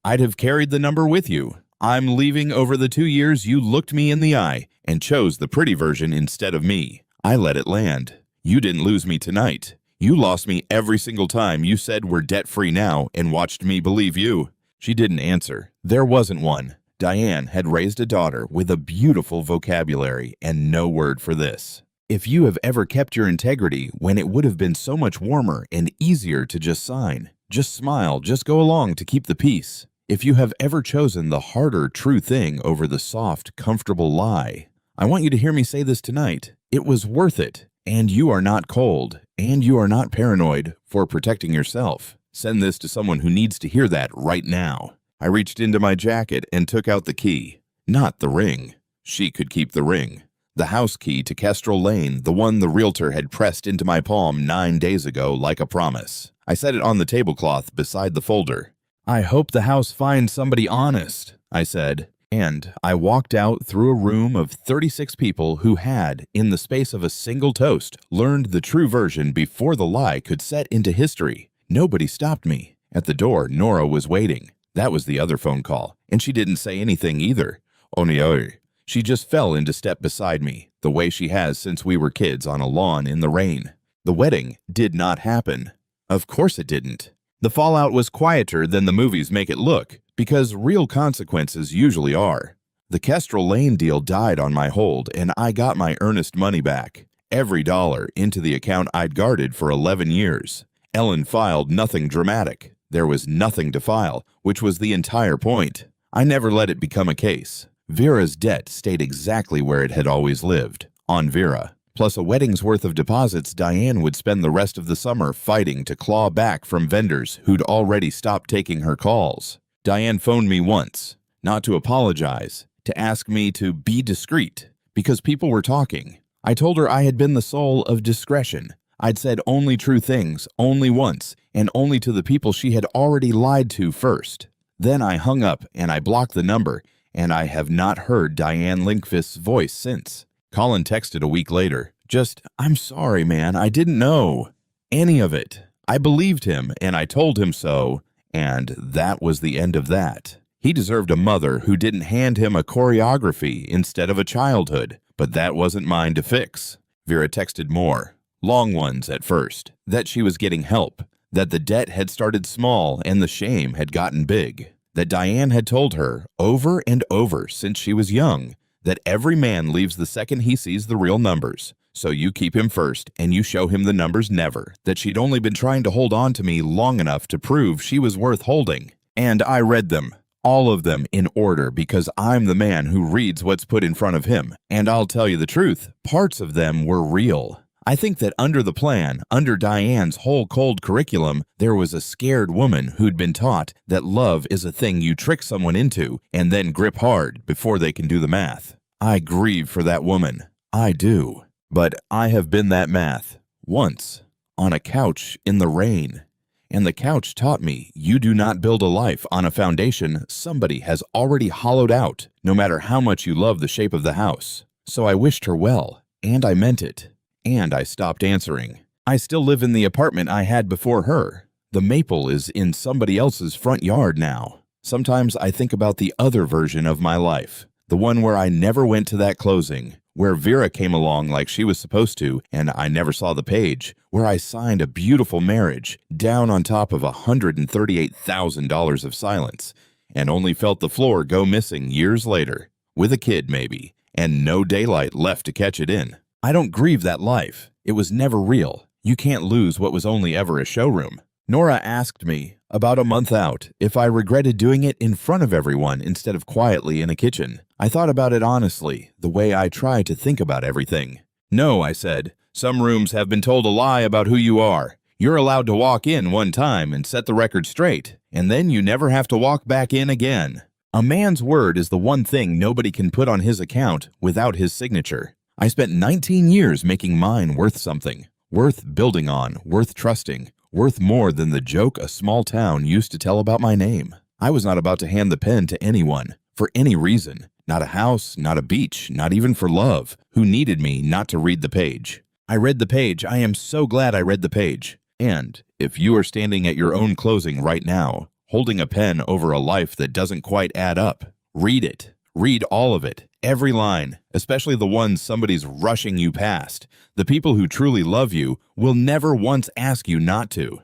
I'd have carried the number with you. I'm leaving over the 2 years you looked me in the eye and chose the pretty version instead of me. I let it land. You didn't lose me tonight. You lost me every single time you said we're debt-free now and watched me believe you. She didn't answer. There wasn't one. Diane had raised a daughter with a beautiful vocabulary and no word for this. If you have ever kept your integrity when it would have been so much warmer and easier to just sign, just smile, just go along to keep the peace. If you have ever chosen the harder, true thing over the soft, comfortable lie, I want you to hear me say this tonight. It was worth it, and you are not cold, and you are not paranoid for protecting yourself. Send this to someone who needs to hear that right now. I reached into my jacket and took out the key. Not the ring. She could keep the ring. The house key to Kestrel Lane, the one the realtor had pressed into my palm 9 days ago like a promise. I set it on the tablecloth beside the folder. I hope the house finds somebody honest, I said, and I walked out through a room of 36 people who had, in the space of a single toast, learned the true version before the lie could set into history. Nobody stopped me. At the door, Nora was waiting. That was the other phone call, and she didn't say anything either. Only she just fell into step beside me, the way she has since we were kids on a lawn in the rain. The wedding did not happen. Of course it didn't. The fallout was quieter than the movies make it look, because real consequences usually are. The Kestrel Lane deal died on my hold, and I got my earnest money back. Every dollar into the account I'd guarded for 11 years. Ellen filed nothing dramatic. There was nothing to file, which was the entire point. I never let it become a case. Vera's debt stayed exactly where it had always lived, on Vera. Plus a wedding's worth of deposits Diane would spend the rest of the summer fighting to claw back from vendors who'd already stopped taking her calls. Diane phoned me once, not to apologize, to ask me to be discreet, because people were talking. I told her I had been the soul of discretion. I'd said only true things, only once, and only to the people she had already lied to first. Then I hung up and I blocked the number, and I have not heard Diane Linkvist's voice since. Colin texted a week later, just, I'm sorry, man, I didn't know any of it. I believed him, and I told him so, and that was the end of that. He deserved a mother who didn't hand him a choreography instead of a childhood, but that wasn't mine to fix. Vera texted more, long ones at first, that she was getting help, that the debt had started small and the shame had gotten big. That Diane had told her over and over since she was young that every man leaves the second he sees the real numbers. So you keep him first and you show him the numbers never. That she'd only been trying to hold on to me long enough to prove she was worth holding. And I read them, all of them in order, because I'm the man who reads what's put in front of him. And I'll tell you the truth, parts of them were real. I think that under the plan, under Diane's whole cold curriculum, there was a scared woman who'd been taught that love is a thing you trick someone into and then grip hard before they can do the math. I grieve for that woman. I do. But I have been that math. Once. On a couch in the rain. And the couch taught me you do not build a life on a foundation somebody has already hollowed out, no matter how much you love the shape of the house. So I wished her well, and I meant it. And I stopped answering. I still live in the apartment I had before her. The maple is in somebody else's front yard now. Sometimes I think about the other version of my life, the one where I never went to that closing, where Vera came along like she was supposed to and I never saw the page, where I signed a beautiful marriage down on top of $138,000 of silence and only felt the floor go missing years later, with a kid maybe, and no daylight left to catch it in. I don't grieve that life. It was never real. You can't lose what was only ever a showroom. Nora asked me, about a month out, if I regretted doing it in front of everyone instead of quietly in a kitchen. I thought about it honestly, the way I try to think about everything. No, I said. Some rooms have been told a lie about who you are. You're allowed to walk in one time and set the record straight, and then you never have to walk back in again. A man's word is the one thing nobody can put on his account without his signature. I spent 19 years making mine worth something, worth building on, worth trusting, worth more than the joke a small town used to tell about my name. I was not about to hand the pen to anyone, for any reason. Not a house, not a beach, not even for love, who needed me not to read the page. I read the page. I am so glad I read the page. And if you are standing at your own closing right now, holding a pen over a life that doesn't quite add up, read it. Read all of it, every line, especially the ones somebody's rushing you past. The people who truly love you will never once ask you not to.